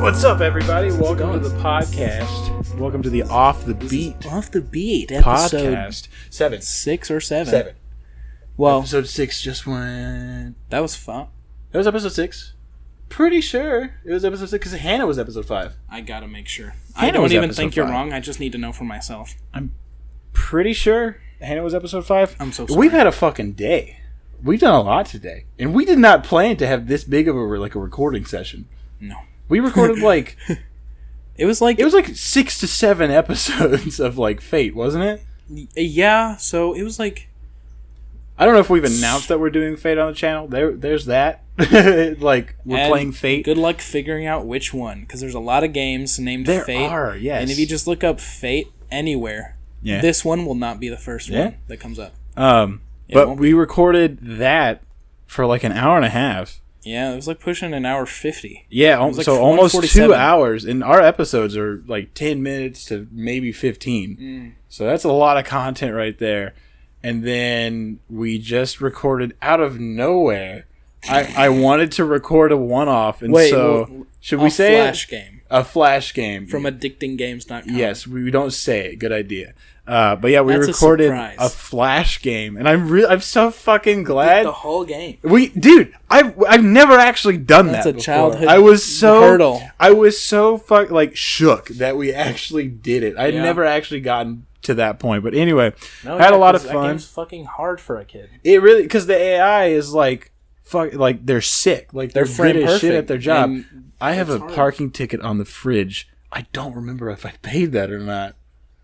What's up, everybody? Welcome to the podcast. Welcome to the OffTheBeat OffTheBeat episode podcast. 7. 6 or 7. 7. Well, episode 6 just went. that was fun. That was episode 6. Pretty sure it was episode 6 because Hannah was episode 5. I gotta make sure. Hannah I don't was even episode think you're 5. wrong. I just need to know for myself. I'm pretty sure Hannah was episode 5. I'm so sorry. We've had a fucking day. We've done a lot today, and we did not plan to have this big of a recording session. No. We recorded It was like 6 to 7 episodes of Fate, wasn't it? yeah. So it was like I don't know if we've announced that we're doing Fate on the channel. There's that. We're playing Fate. Good luck figuring out which one, because there's a lot of games named Fate. There are, yes. And if you just look up Fate anywhere, this one will not be the first one that comes up. But we recorded that for an hour and a half. Yeah, it was pushing an hour 50. Yeah, so almost 2 147. hours. And our episodes are 10 minutes to maybe 15. So that's a lot of content right there. And then we just recorded out of nowhere. I wanted to record a one-off. And should we say Flash game. A flash game. From addictinggames.com. Yes, we don't say it. Good idea. But yeah, we That's recorded a a flash game, and I'm so fucking glad. The whole game. I've never actually done That's that. a before. childhood I was so hurdle. I was so shook that we actually did it. I'd never actually gotten to that point, but anyway, had a lot of fun. That game's fucking hard for a kid. It really, because the AI is they're sick, they're good as shit at their job. And I have a hard. parking ticket on the fridge. I don't remember if I paid that or not.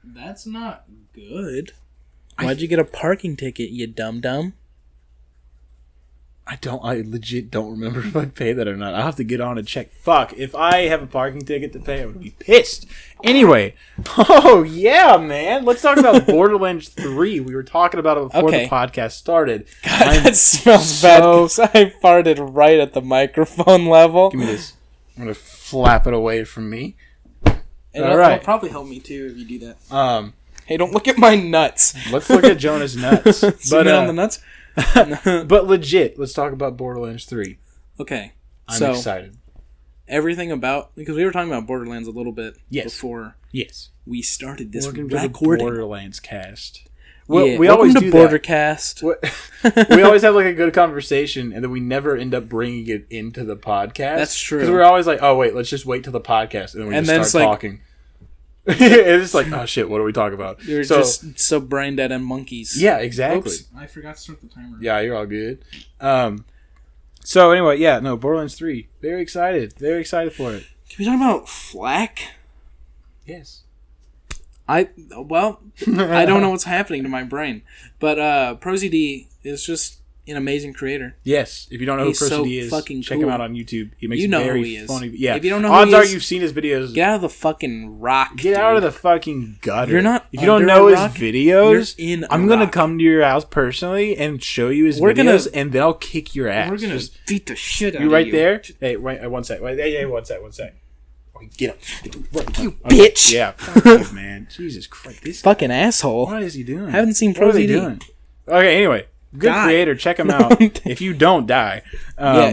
That's not good. Why'd you get a parking ticket, you dum-dum? I legit don't remember if I paid that or not. I'll have to get on and check. Fuck, if I have a parking ticket to pay, I would be pissed. Anyway, oh yeah, man. Let's talk about Borderlands 3. We were talking about it before the podcast started. God, that smells bad because I farted right at the microphone level. Give me this. I'm going to flap it away from me. And all right. It'll probably help me too if you do that. Hey, don't look at my nuts. Let's look at Jonah's nuts. Zoom in on the nuts. But legit, let's talk about Borderlands 3. Okay. I'm excited. Everything about, because we were talking about Borderlands a little bit before we started this recording. The Borderlands cast. We always do Bordercast. We always have a good conversation, and then we never end up bringing it into the podcast. That's true. Because we're always oh wait, let's just wait till the podcast, and then we just start talking. It's oh shit, what do we talk about? You're just so brain dead and monkeys. Yeah, exactly. Oops, I forgot to start the timer. Yeah, you're all good. So anyway, Borderlands 3. Very excited for it. Can we talk about Flack? Yes. I don't know what's happening to my brain, but ProZD is just an amazing creator. Yes, if you don't know who ProZD is, check him out on YouTube. He makes very funny. Yeah, if you don't know, odds are you've seen his videos. Get out of the fucking rock. Get out of the fucking gutter. You're not. If you don't know his videos, I'm gonna come to your house personally and show you his videos, and then I'll kick your ass. We're gonna beat the shit out of you. You right there? Hey, wait, one sec. Hey, one sec. Get him. You bitch. Yeah. Fuck, man. Jesus Christ. This fucking asshole. What is he doing? Haven't seen ProZD. What are they doing? Okay, anyway. Good creator. Check him out. If you don't die.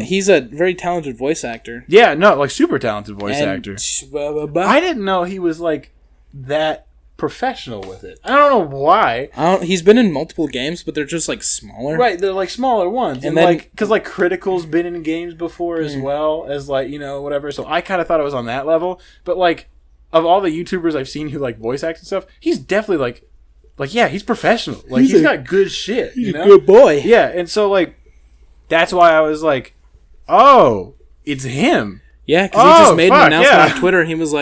He's a very talented voice actor. Yeah, no, super talented voice actor. I didn't know he was that professional with it. I don't know why. He's been in multiple games, but they're just smaller. Right, they're smaller ones. And then, because Critical's been in games before as well as whatever. So I kind of thought it was on that level. But of all the YouTubers I've seen who voice act and stuff, he's definitely he's professional. He's got good shit. He's a good boy. Yeah, and so that's why I was oh, it's him. Yeah, because he just made an announcement on Twitter. He was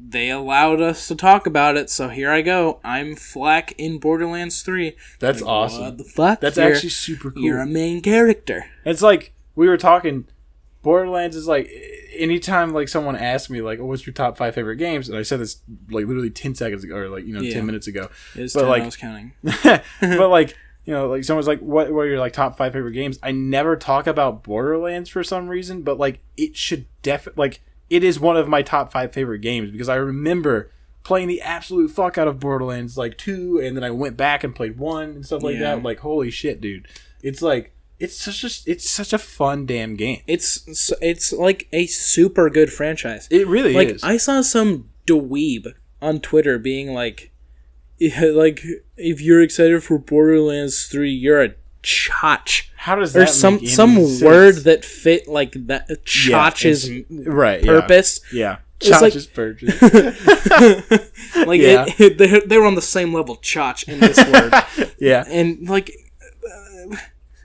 they allowed us to talk about it, so here I go. I'm Flack in Borderlands 3. That's awesome. What the fuck? That's actually super cool. You're a main character. It's we were talking, Borderlands is anytime someone asks me oh, what's your top 5 favorite games, and I said this literally 10 seconds ago or 10 minutes ago. It's 10, I was counting. But someone's what are your top 5 favorite games? I never talk about Borderlands for some reason, but it should definitely it is one of my top 5 favorite games because I remember playing the absolute fuck out of Borderlands 2, and then I went back and played 1 and stuff like that. Holy shit, dude. It's it's such a fun damn game. It's like a super good franchise. It really is. I saw some dweeb on Twitter being like, like, if you're excited for Borderlands 3, you're a chotch. How does that or some make any sense? word that fit like that chotch's purpose? Yeah. Chotch's purpose. Like they were on the same level, chotch in this word. Yeah. And like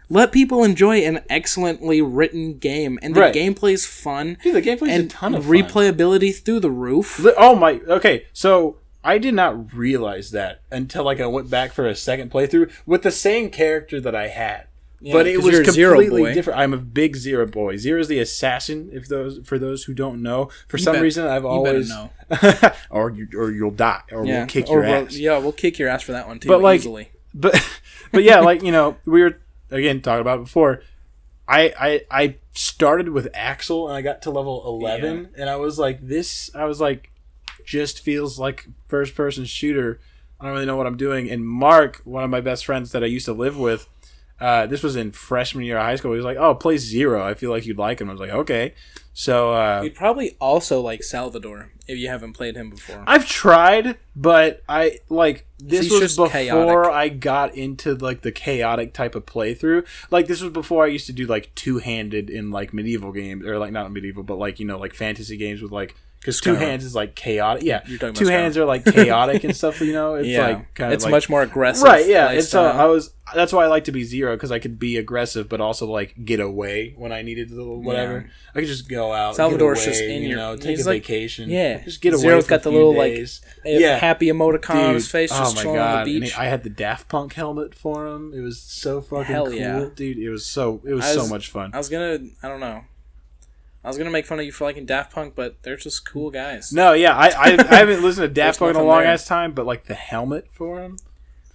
let people enjoy an excellently written game, and the gameplay's fun. Dude, the gameplay's a ton of fun. Replayability through the roof. Oh my. Okay, so I did not realize that until like I went back for a second playthrough with the same character that I had. Yeah, but it was completely different. I'm a big Zero boy. Zero's the assassin. For those who don't know, for some reason I've always know. or you'll die, or we'll kick your ass. We'll kick your ass for that one too. But like, easily. but yeah, like we were again talking about it before. I started with Axel and I got to level 11, and I was like, just feels like first person shooter. I don't really know what I'm doing. And Mark, one of my best friends that I used to live with. This was in freshman year of high school. He was like, "Oh, play Zero. I feel like you'd like him." I was like, "Okay." So you'd probably also like Salvador if you haven't played him before. I've tried, but this was before chaotic. I got into like the chaotic type of playthrough. Like this was before I used to do like two-handed in like medieval games, or like not medieval, but like like fantasy games with like. Because two hands is like chaotic. Yeah, two hands are like chaotic and stuff. It's like kind of it's much more aggressive. Right? Yeah. And so that's why I like to be Zero, because I could be aggressive, but also like get away when I needed to. Whatever. Yeah. I could just go out. Salvador's get away, just in your. Take a vacation. Yeah. Just get away. Zero's for got the little days. Happy emoticon on his face, just chilling on the beach. I had the Daft Punk helmet for him. It was so fucking cool, dude. It was so much fun. I don't know. I was gonna make fun of you for liking Daft Punk, but they're just cool guys. No, yeah, I haven't listened to Daft Punk in a long ass time, but like the helmet for him,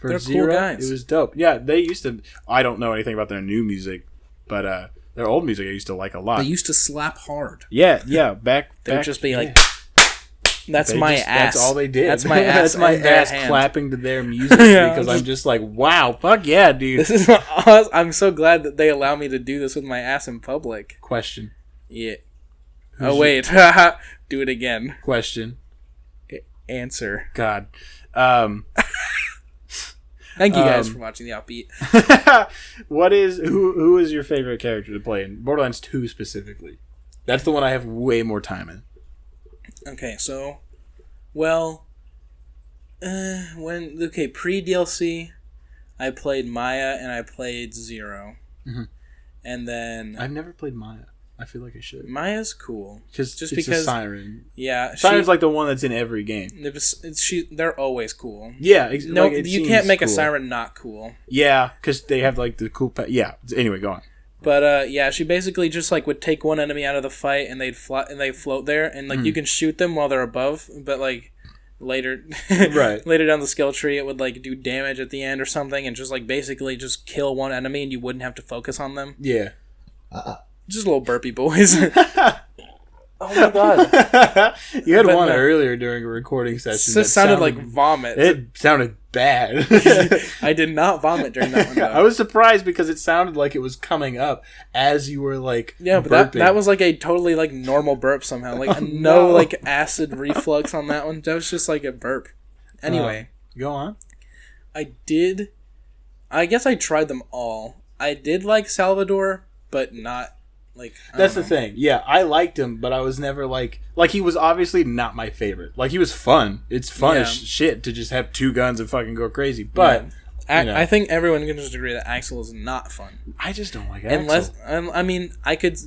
they're Zero, cool guys. It was dope. Yeah, they used to. I don't know anything about their new music, but their old music I used to like a lot. They used to slap hard. Yeah. Back. They would just be like, "That's my ass." That's all they did. That's my ass. That's my ass clapping to their music because I'm just like, wow, fuck yeah, dude. This is awesome. I'm so glad that they allow me to do this with my ass in public. Question. Yeah. Wait. Do it again. Question. Answer. God. Thank you guys for watching the Offbeat. Who is your favorite character to play in Borderlands 2 specifically? That's the one I have way more time in. Okay, so pre-DLC I played Maya and I played Zero. Mm-hmm. And then I've never played Maya. I feel like I should. Maya's cool. Just because a siren. Yeah. Siren's like the one that's in every game. They're always cool. Yeah. You can't make a siren not cool. Yeah, because they have like the cool... yeah. Anyway, go on. But she basically just like would take one enemy out of the fight and they'd float there, and like you can shoot them while they're above, but like later later down the skill tree it would like do damage at the end or something, and just like basically just kill one enemy and you wouldn't have to focus on them. Yeah. Just little burpee boys. Oh my god! You had one earlier during a recording session. It sounded like vomit. It sounded bad. I did not vomit during that one, though. I was surprised because it sounded like it was coming up as you were like but that was like a totally like normal burp somehow. Like like acid reflux on that one. That was just like a burp. Anyway. Go on. I guess I tried them all. I did like Salvador, but not... like, that's the thing. Yeah, I liked him, but I was never like he was obviously not my favorite. Like, he was fun. It's fun as shit to just have two guns and fucking go crazy. But I think everyone can just agree that Axel is not fun. I just don't like Axel. Unless I could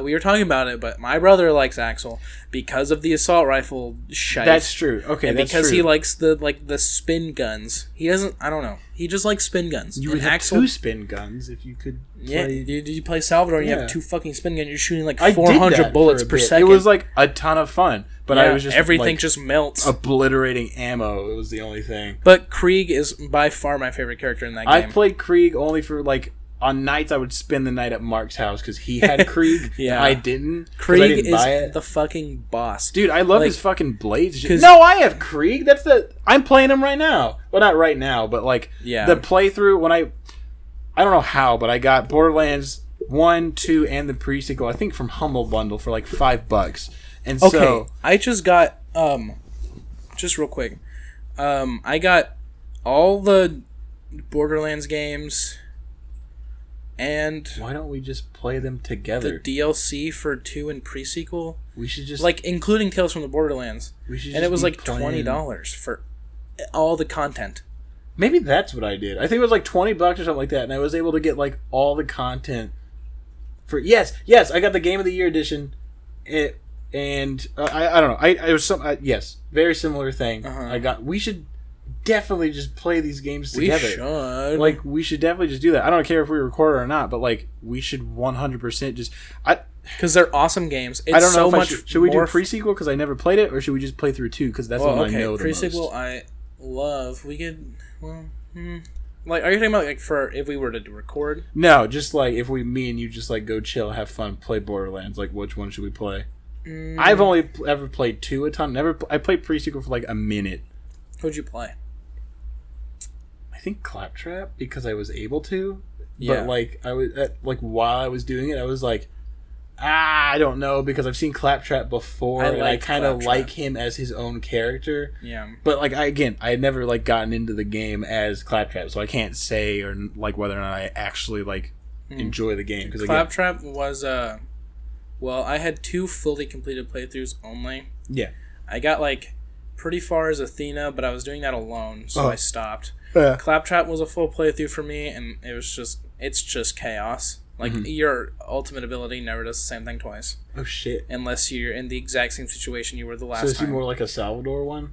we were talking about it, but my brother likes Axel because of the assault rifle shite. That's true. Okay, and because he likes the spin guns. He doesn't. I don't know. He just likes spin guns. You would have two spin guns if you could. Yeah, you play Salvador and you have two fucking spin guns. You're shooting like 400 bullets per second. It was like a ton of fun, but I was just everything just melts. Obliterating ammo. It was the only thing. But Krieg is by far my favorite character in that game. I played Krieg only for like on nights I would spend the night at Mark's house because he had Krieg. And I didn't. Krieg is the fucking boss, dude. I love his fucking blades. No, I have Krieg. I'm playing him right now. Well, not right now, but like the playthrough when I don't know how, but I got Borderlands 1, 2, and the pre-sequel, I think from Humble Bundle for like $5. And so I just got just real quick. I got all the Borderlands games and why don't we just play them together? The DLC for 2 and pre-sequel. We should just like including Tales from the Borderlands. We should and it was like $20 for all the content. Maybe that's what I did. I think it was like $20 or something like that, and I was able to get like all the content for yes, I got the Game of the Year edition. I don't know. I was some yes, very similar thing. I got. We should definitely just play these games together. We should. Like we should definitely just do that. I don't care if we record it or not, but like we should 100% just because they're awesome games. It's I don't know so if much. Should we do pre-sequel because I never played it, or should we just play through 2 because that's the one I know the pre-sequel most? I love. We could like. Are you talking about like for if we were to record? No, just like if me and you just like go chill, have fun, play Borderlands. Like which one should we play? I've only ever played 2 a ton. I played pre-sequel for like a minute. Who'd you play? I think Claptrap because I was able to. Yeah. But like I was like while I was doing it, I was like, I don't know because I've seen Claptrap before and I kind of like him as his own character. Yeah. But like I had never like gotten into the game as Claptrap, so I can't say or like whether or not I actually like enjoy the game because Claptrap was well, I had 2 fully completed playthroughs only. Yeah. I got like pretty far as Athena, but I was doing that alone, so I stopped. Yeah. Claptrap was a full playthrough for me, and it's just chaos. Like, your ultimate ability never does the same thing twice. Oh, shit. Unless you're in the exact same situation you were the last time. So is he more like a Salvador one?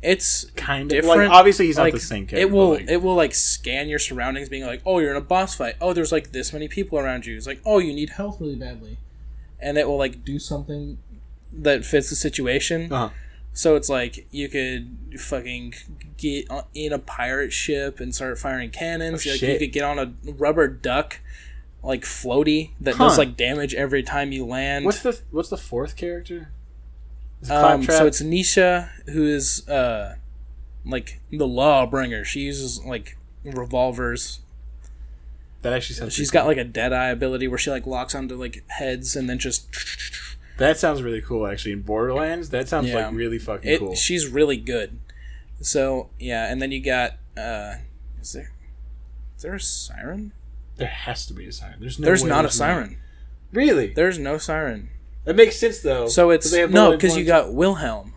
It's kind of different. Like, obviously, he's not the same character. It will like scan your surroundings, being like, oh, you're in a boss fight. Oh, there's like this many people around you. It's like, oh, you need health really badly. And it will like do something that fits the situation. Uh-huh. So it's like you could fucking get in a pirate ship and start firing cannons. You could get on a rubber duck, like floaty, that does like damage every time you land. What's the 4th character? So it's Nisha, who is like the Lawbringer. She uses like revolvers. That actually sounds. She's got like a Deadeye ability where she like locks onto like heads and then just. That sounds really cool, actually. In Borderlands, that sounds like really fucking cool. She's really good. So yeah, and then you got is there a siren? There has to be a siren. There's not a siren. Really? There's no siren. That makes sense though. So it's because you got Wilhelm,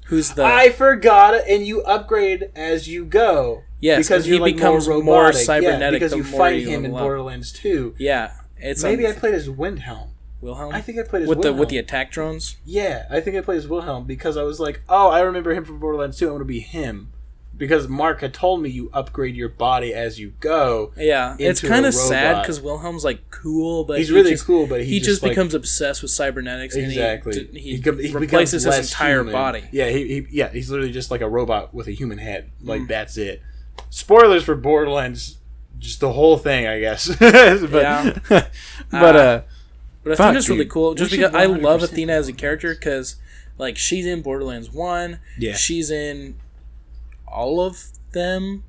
who's the. I forgot it, and you upgrade as you go. Yes, because he becomes more cybernetic. Because you fight him in Borderlands 2. Yeah, it's maybe I played as Wilhelm. I think I played as Wilhelm. With the attack drones? Yeah, I think I played as Wilhelm because I was like, oh, I remember him from Borderlands 2. I'm going to be him. Because Mark had told me you upgrade your body as you go. Yeah, it's kind of sad because Wilhelm's like cool, but he's really cool, but he just becomes obsessed with cybernetics. Exactly. And he replaces his entire body. Yeah, he's literally just like a robot with a human head. Like that's it. Spoilers for Borderlands, just the whole thing, I guess. But Athena's really cool, just because I love Athena as a character, because like she's in Borderlands 1, she's in all of them.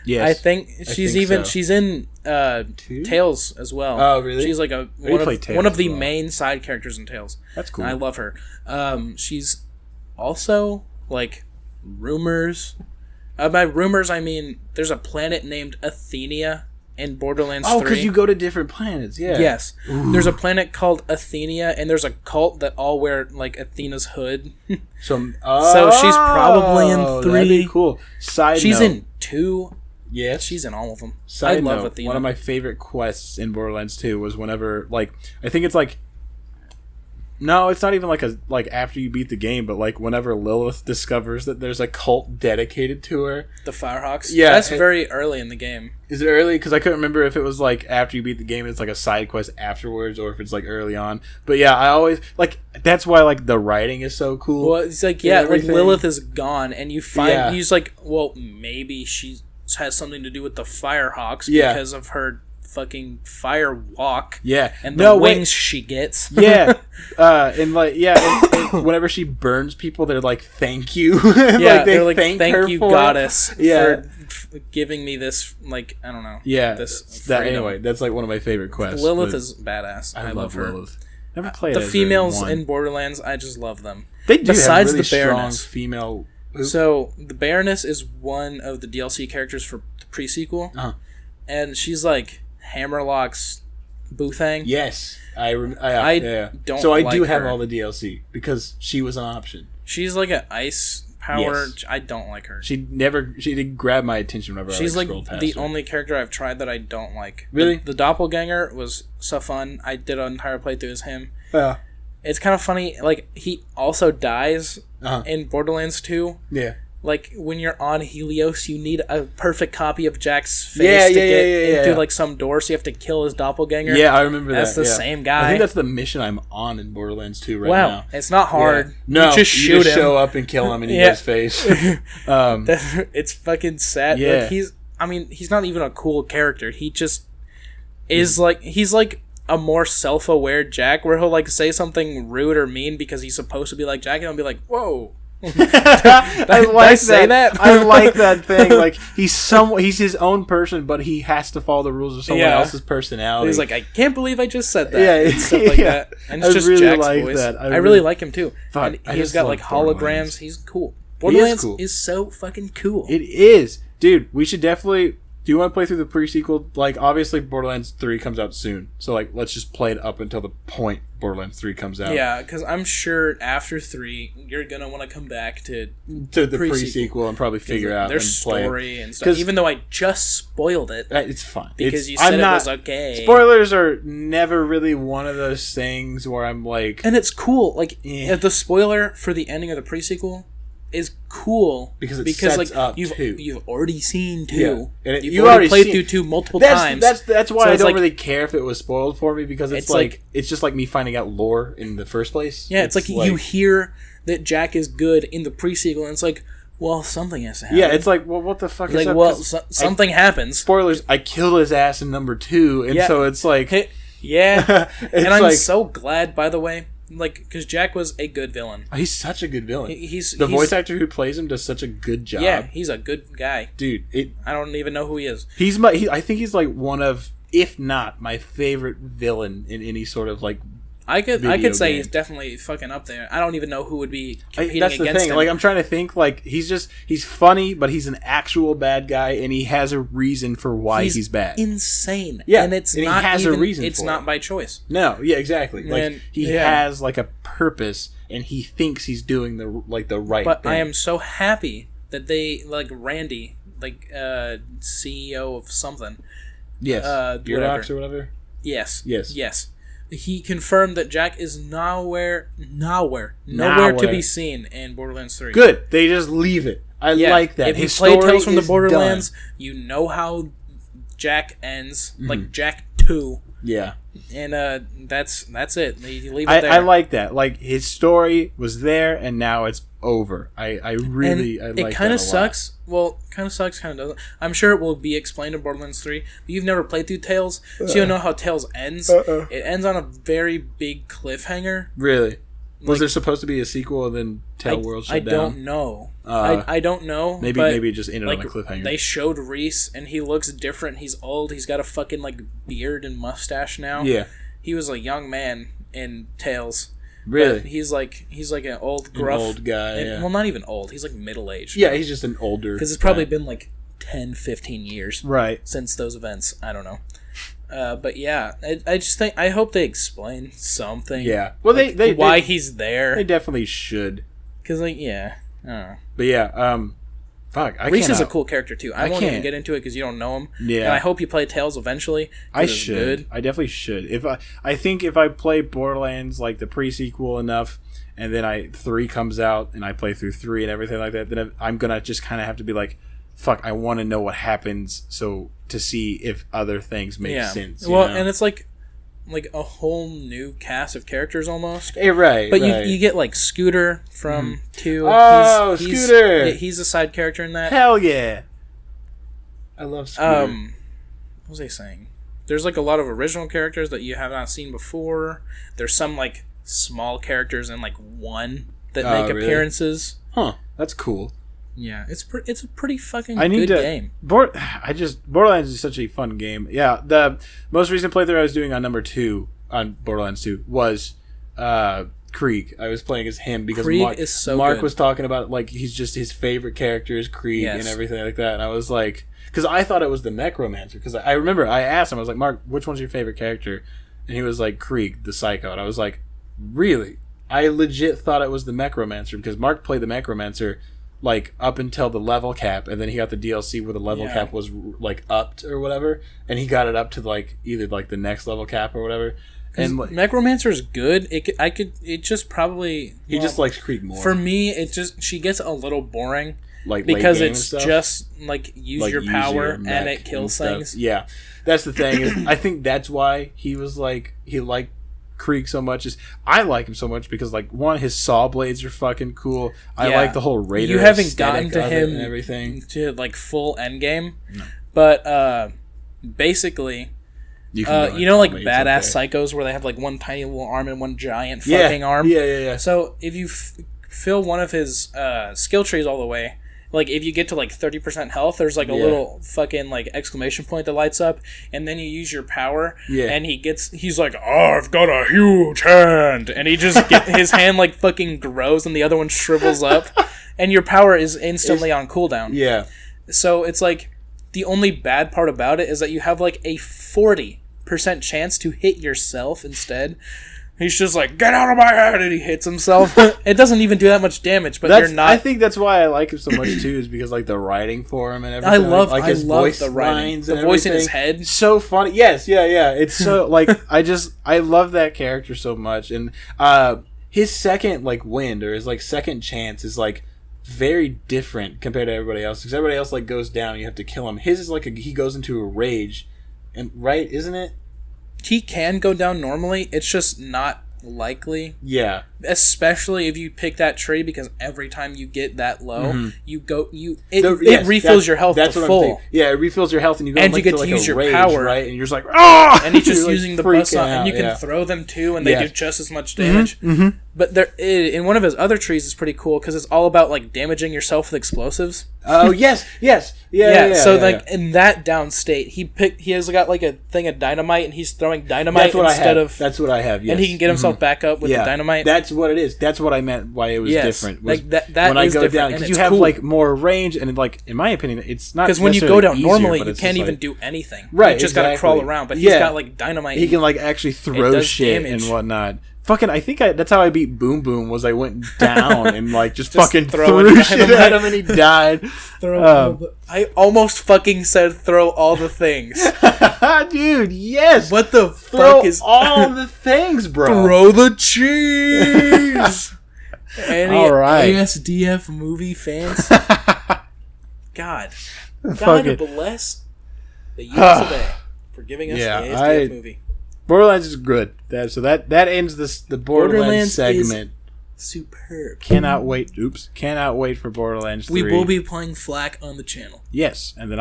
Yes, I think she's in Tales as well. Oh, really? She's like one of the main side characters in Tales. That's cool. And I love her. She's also like rumors. By rumors, I mean there's a planet named Athenia in Borderlands 3. Oh, because you go to different planets, yeah. Yes. Ooh. There's a planet called Athenia, and there's a cult that all wear, like, Athena's hood. So she's probably in 3. That'd be cool. She's in 2. Yes. She's in all of them. I love Athena. One of my favorite quests in Borderlands 2 was whenever, like, I think it's like... No, it's not even like after you beat the game, but like whenever Lilith discovers that there's a cult dedicated to her. The Firehawks? Yeah. That's very early in the game. Is it early? Because I couldn't remember if it was like after you beat the game and it's like a side quest afterwards or if it's like early on. But yeah, I always, like, that's why like the writing is so cool. Well, it's like, yeah, like Lilith is gone and you you're just like, well, maybe she has something to do with the Firehawks because of her fucking fire walk. Yeah. And the wings she gets. Yeah. And whenever she burns people, they're like, thank you. Yeah, they're like, thank you, goddess, for giving me this, like, I don't know. Yeah. Anyway, that's like one of my favorite quests. Lilith is badass. I love her. Lilith. Never played the females in Borderlands, I just love them. They do have really strong female... So, the Baroness is one of the DLC characters for the pre-sequel. Uh-huh. And she's like Hammerlock's Boothang. Yes. I don't So I like do have her. all the DLC because she was an option. She's like an ice power. Yes. I don't like her. She didn't grab my attention whenever She's I like scrolled past the her. only character I've tried that I don't like. Really? The Doppelganger was so fun. I did an entire playthrough as him. Yeah. It's kind of funny. Like, he also dies in Borderlands 2. Yeah. Like, when you're on Helios, you need a perfect copy of Jack's face to get into, like, some door, so you have to kill his doppelganger. Yeah, I remember that. That's the same guy. I think that's the mission I'm on in Borderlands 2 right now. It's not hard. Yeah. No, you just shoot him. Show up and kill him in his face. It's fucking sad. Yeah. Like, he's not even a cool character. He just is, like, he's, like, a more self-aware Jack, where he'll, like, say something rude or mean because he's supposed to be like Jack, and he'll be like, whoa. I like that. I like that thing. Like, he's his own person, but he has to follow the rules of someone else's personality. He's like, I can't believe I just said that. Yeah, and stuff like that. And it's just really Jack's like voice. that. I really like him too. Fuck, and he's got like holograms. He's cool. Borderlands is so fucking cool. It is, dude. We should definitely. Do you want to play through the pre-sequel? Like, obviously, Borderlands 3 comes out soon. So, like, let's just play it up until the point Borderlands 3 comes out. Yeah, because I'm sure after 3, you're going to want to come back to the pre-sequel and probably figure out their and play story and stuff. Even though I just spoiled it. It's fine. Because you said it was okay. Spoilers are never really one of those things where I'm like... And it's cool. Like, the spoiler for the ending of the pre-sequel is cool because sets like up you've already seen 2. Yeah. And you've already played through 2 multiple times. That's why I don't really care if it was spoiled for me, because it's like it's just like me finding out lore in the first place. Yeah, it's like you hear that Jack is good in the pre-sequel, and it's like, well, something has to happen. Yeah, it's like, well, what the fuck is like, well, something happens. Spoilers, I killed his ass in number 2, and so it's like... Yeah, and I'm so glad, by the way, like, because Jack was a good villain. He's such a good villain. He's voice actor who plays him does such a good job. Yeah, he's a good guy. Dude, I don't even know who he is. I think he's like one of, if not my favorite villain in any sort of like I could say he's definitely fucking up there. I don't even know who would be competing that's the against thing. him. Like, I'm trying to think. Like, he's funny, but he's an actual bad guy, and he has a reason for why he's bad. Insane. Yeah, and it's and not he has even, a reason. It's not by choice. No. Yeah. Exactly. Like, he has like a purpose, and he thinks he's doing the right. But thing. I am so happy that they Randy, CEO of something. Yes. Gearbox or whatever. Yes. He confirmed that Jack is nowhere to be seen in Borderlands 3. Good. They just leave it. I like that. If you play Tales from the Borderlands, you know how Jack ends, like Jack 2. Yeah. And that's it. You leave it there. I like that. Like, his story was there, and now it's over. I really like that. It kind of sucks. Well, kind of sucks, kind of doesn't. I'm sure it will be explained in Borderlands 3, but you've never played through Tales, so you don't know how Tales ends. It ends on a very big cliffhanger. Really? Was there supposed to be a sequel and then Tale World shut down? I don't know. I don't know. Maybe it just ended on a cliffhanger. They showed Reese, and he looks different. He's old. He's got a fucking beard and mustache now. Yeah. He was a young man in Tales. Really? But he's like an old gruff... An old guy, yeah. Well, not even old. He's middle-aged. Yeah, he's just an older... Because it's probably been 10, 15 years. Right. Since those events. I don't know. But yeah, I just think... I hope they explain something. Yeah. Well, why he's there. They definitely should. Because, yeah. I don't know. But yeah, fuck, Reese is a cool character too. I won't even get into it because you don't know him. Yeah, and I hope you play Tales eventually. I should. Good. I definitely should. I think if I play Borderlands the pre-sequel enough, and then 3 comes out and I play through 3 and everything like that, then I'm gonna just kind of have to be like, fuck, I want to know what happens to see if other things make sense. Well, and it's like a whole new cast of characters almost. Hey, right. But you get Scooter from 2. Oh, Scooter! He's a side character in that. Hell yeah! I love Scooter. What was I saying? there's like a lot of original characters that you have not seen before. There's some like small characters in like 1 that make appearances. Huh, that's cool. Yeah, it's a pretty fucking good game. Borderlands is such a fun game. Yeah, the most recent playthrough I was doing on number 2 on Borderlands 2 was Krieg. I was playing as him because Mark was talking about like he's just his favorite character is Krieg and everything like that. And I was like, because I thought it was the Necromancer. Because I remember I asked him, I was like, Mark, which one's your favorite character? And he was like, Krieg, the Psycho. And I was like, really? I legit thought it was the Necromancer because Mark played the Necromancer like up until the level cap, and then he got the DLC where the level cap was like upped or whatever, and he got it up to like either like the next level cap or whatever. And like, Necromancer is good. It just probably he just likes Krieg more. For me, she gets a little boring, like because it's just like use your power and it kills things. Yeah, that's the thing. Is I think that's why he liked Krieg so much. Is I like him so much because like one, his saw blades are fucking cool. I like the whole Raider. You haven't gotten to him and everything to like full endgame, but basically, you know, like badass psychos where they have like one tiny little arm and one giant fucking arm. Yeah. So if you fill one of his skill trees all the way, like if you get to like 30% health, there's like a little fucking like exclamation point that lights up, and then you use your power, and he's like, oh, I've got a huge hand, and he just his hand like fucking grows and the other one shrivels up, and your power is instantly on cooldown. Yeah. So it's like the only bad part about it is that you have like a 40% chance to hit yourself instead. He's just like, get out of my head, and he hits himself. It doesn't even do that much damage, but you're not. I think that's why I like him so much too, is because like the writing for him and everything. I love his voice the writing, the voice in his head. So funny. Yes, yeah. It's so like I love that character so much, and his second like wind or his like second chance is like very different compared to everybody else, because everybody else like goes down, you have to kill him. His is like he goes into a rage, and right, isn't it? He can go down normally. It's just not likely. Yeah. Especially if you pick that tree, because every time you get that low, it refills your health to full. Yeah, it refills your health, and you go and you get to use your power, right? And you're just like, oh! And he's just using the bus on, and you can throw them too, and they do just as much damage. Mm-hmm. But in one of his other trees is pretty cool because it's all about like damaging yourself with explosives. Oh yes. In that down state, he has got like a thing of dynamite, and he's throwing dynamite instead of. That's what I have. Yes. And he can get himself back up with the dynamite. That's what it is. That's what I meant. Why it was different. Was like that when is I go different, down, because you have like more range, and like in my opinion, it's not because when you go down easier, normally, you can't even do anything. Right, you just gotta crawl around. But he's got like dynamite. He can like actually throw shit and whatnot. Fucking, I think that's how I beat Boom Boom. Was I went down and like just fucking threw shit at him and he died. I almost fucking said throw all the things. Dude, yes. What the fuck is all the things, bro? Throw the cheese. All right, ASDF movie fans. God bless the youth today for giving us the ASDF movie. Borderlands is good. That ends the Borderlands segment. Superb. Cannot wait for Borderlands 3. We will be playing Flak on the channel. Yes, and then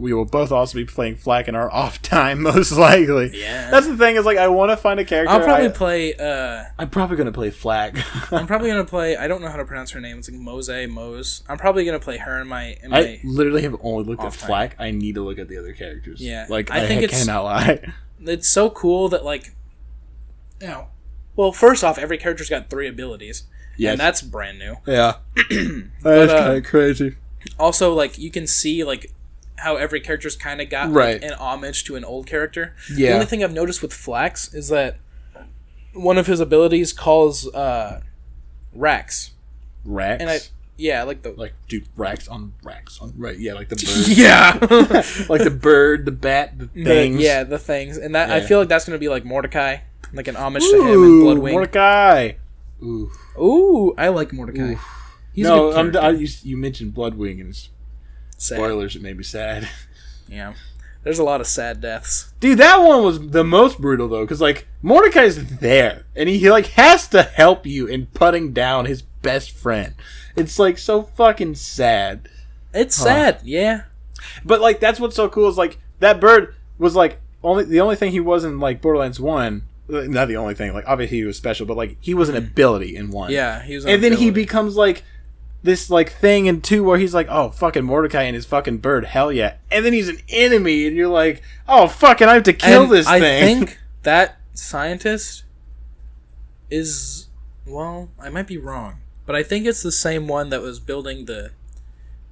we will both also be playing Flak in our off time, most likely. Yeah. That's the thing, is like I want to find a character. I'll probably play. I'm probably gonna play Flak. I'm probably gonna play. I don't know how to pronounce her name. It's like Mose. I'm probably gonna play her in my. I literally have only looked at Flak. I need to look at the other characters. Yeah, like I cannot lie. It's so cool that like, well, first off, every character's got 3 abilities. Yes. And that's brand new. Yeah. That's kind of crazy. Also, like, you can see, like, how every character's kind of got like, an homage to an old character. Yeah. The only thing I've noticed with Flax is that one of his abilities calls Rax. Rax? And dude, racks on right, yeah, like the bird. Yeah. Like the bird, the bat, the things. The things. And that I feel like that's going to be like Mordecai, like an homage to him and Bloodwing. Mordecai. Ooh, I like Mordecai. He's a good character. You mentioned Bloodwing and spoilers, it made me sad. Yeah. There's a lot of sad deaths. Dude, that one was the most brutal though, cuz like Mordecai's there and he like has to help you in putting down his best friend. It's like so fucking sad. It's sad, yeah. But like that's what's so cool is like that bird was like the only thing he was in like Borderlands 1, not the only thing, like obviously he was special, but like he was an ability in 1. Yeah, he was. And then he becomes like this like thing in 2 where he's like, oh, fucking Mordecai and his fucking bird, hell yeah. And then he's an enemy and you're like, oh, fucking I have to kill this thing. I think that scientist is, well, I might be wrong, but I think it's the same one that was building the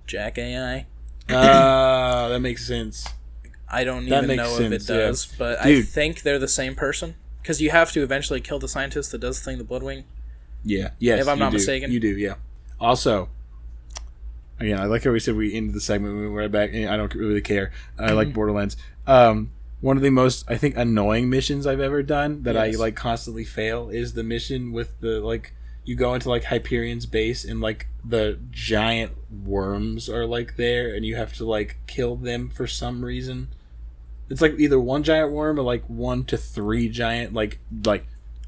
Jack AI. That makes sense. I don't even know if it does, but dude, I think they're the same person. Because you have to eventually kill the scientist that does the thing, the Bloodwing. Yeah, yes, if I'm not mistaken. You do, yeah. Also, again, I like how we said we ended the segment, we went right back, and I don't really care. I like Borderlands. One of the most, I think, annoying missions I've ever done that I like constantly fail is the mission with the like you go into like Hyperion's base and like the giant worms are like there and you have to like kill them for some reason. It's like either one giant worm or like 1 to 3 giant like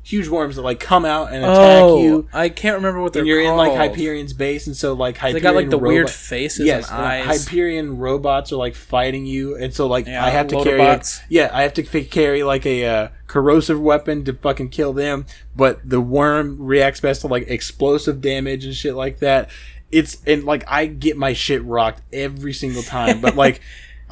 huge worms that like come out and attack you. I can't remember what they're called. You're in like Hyperion's base, and so like Hyperion, they got like the weird faces and eyes. Hyperion robots are like fighting you, and so like I have to carry I have to carry like a corrosive weapon to fucking kill them, but the worm reacts best to like explosive damage and shit like that. And like I get my shit rocked every single time, but like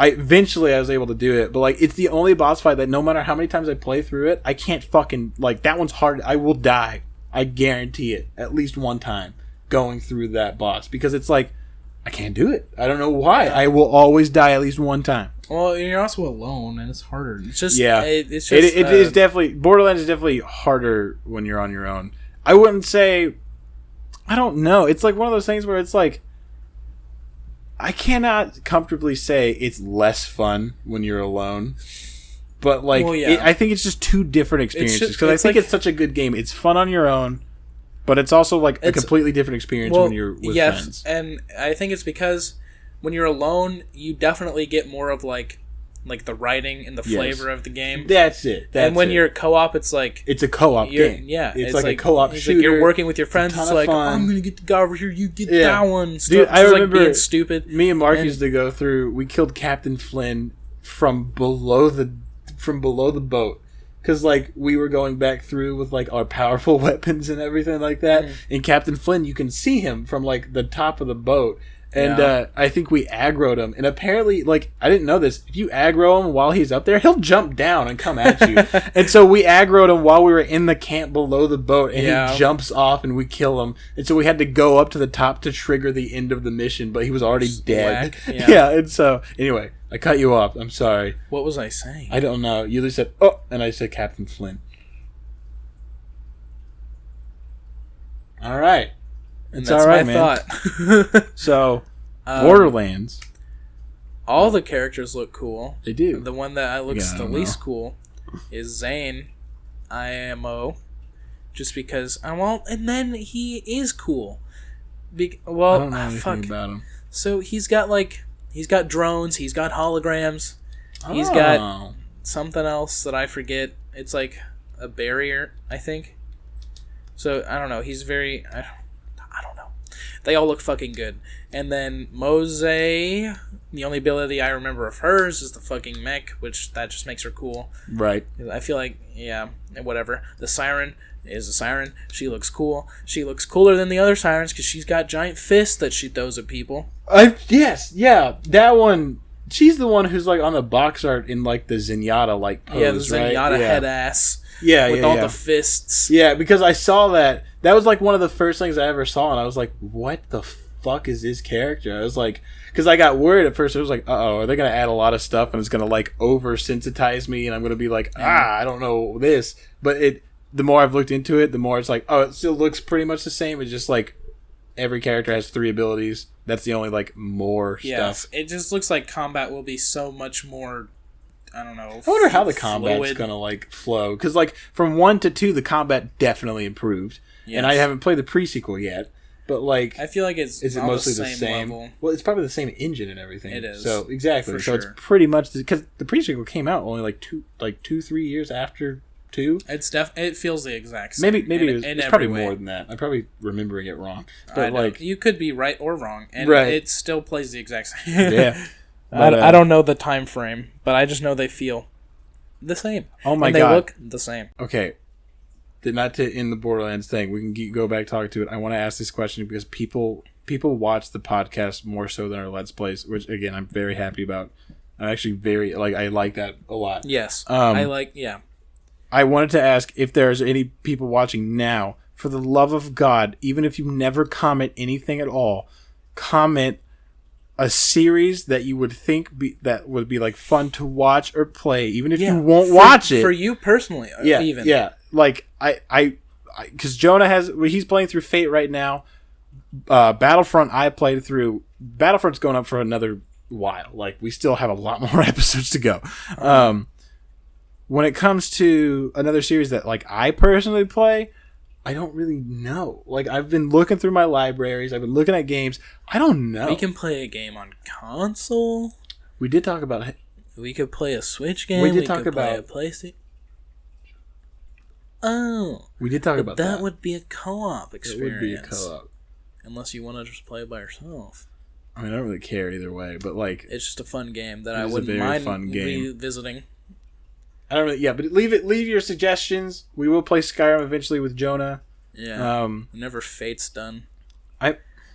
eventually I was able to do it, but like it's the only boss fight that no matter how many times I play through it, I can't fucking like that one's hard. I will die. I guarantee it at least one time going through that boss because it's like I can't do it. I don't know why. I will always die at least one time. Well, you're also alone, and it's harder. It's just it's just it is definitely Borderlands is definitely harder when you're on your own. I wouldn't say. I don't know. It's like one of those things where it's like. I cannot comfortably say it's less fun when you're alone, but like I think it's just two different experiences because I think it's such a good game. It's fun on your own, but it's also like a completely different experience when you're with friends. And I think it's because when you're alone, you definitely get more of like the writing and the flavor of the game. That's it. And when you're co-op, it's like it's a co-op game. Yeah, it's like a co-op shooter. Like you're working with your friends. It's like I'm gonna get the guy over here. You get that one. Dude, I remember like being stupid. Me and Mark used to go through. We killed Captain Flynn from below the boat because like we were going back through with like our powerful weapons and everything like that. And Captain Flynn, you can see him from like the top of the boat. And I think we aggroed him. And apparently, like, I didn't know this. If you aggro him while he's up there, he'll jump down and come at you. And so we aggroed him while we were in the camp below the boat. And he jumps off and we kill him. And so we had to go up to the top to trigger the end of the mission. But he was already dead. Yeah. And so, anyway, I cut you off. I'm sorry. What was I saying? I don't know. You just said, oh, and I said Captain Flynn. All right. And that's my thought. So, Borderlands. All the characters look cool. They do. The one that looks the least cool is Zane, IMO. Just because, and then he is cool. I don't know anything about him. So he's got drones, he's got holograms, he's got something else that I forget. It's like a barrier, I think. So, I don't know. He's very... I don't know. They all look fucking good. And then Mose, the only ability I remember of hers is the fucking mech, which that just makes her cool. Right. I feel like, whatever. The Siren is a Siren. She looks cool. She looks cooler than the other Sirens because she's got giant fists that she throws at people. Yes, yeah. That one... She's the one who's like on the box art in like the Zenyatta like pose, yeah, the Zenyatta head ass. Yeah, with all the fists. Yeah, because I saw that. That was like one of the first things I ever saw, and I was like, "What the fuck is this character?" I was like, because I got worried at first. I was like, "Uh-oh, are they gonna add a lot of stuff and it's gonna like over-sensitize me, and I'm gonna be like, I don't know this." But the more I've looked into it, the more it's like, oh, it still looks pretty much the same. It's just like every character has 3 abilities. That's the only like more stuff. It just looks like combat will be so much more. I don't know. I wonder how the combat's gonna like flow because like from 1 to 2, the combat definitely improved, and I haven't played the pre-sequel yet. But like, I feel like is it mostly the same level? Well, it's probably the same engine and everything. It is. So exactly. So sure. It's pretty much because the pre-sequel came out only like 2-3 years after 2. It feels the exact same. Maybe it's probably more than that. I'm probably remembering it wrong. But like, you could be right or wrong, and it still plays the exact same. Yeah. But, I don't know the time frame, but I just know they feel. the same. Oh my and God. They look the same. Okay. Not to end the Borderlands thing. We can go back talk to it. I want to ask this question because people watch the podcast more so than our Let's Plays, which again I'm very happy about. I'm actually very I like that a lot. Yes. Yeah. I wanted to ask if there's any people watching now. For the love of God, even if you never comment anything at all, comment a series that you would think that would be like fun to watch or play, even if you won't watch it. For you personally, even. Yeah. Like I because Jonah he's playing through Fate right now. Battlefront I played through. Battlefront's going up for another while. Like we still have a lot more episodes to go. When it comes to another series that like I personally play, I don't really know. Like, I've been looking through my libraries. I've been looking at games. I don't know. We can play a game on console. We did talk about it. We could play a Switch game. We did talk about play a PlayStation. Oh. We did talk about that. That would be a co-op experience. It would be a co-op. Unless you want to just play it by yourself. I mean, I don't really care either way, but like... It's just a fun game that I wouldn't mind revisiting. I don't really... Yeah, but leave your suggestions. We will play Skyrim eventually with Jonah. Yeah. Whenever Fate's done.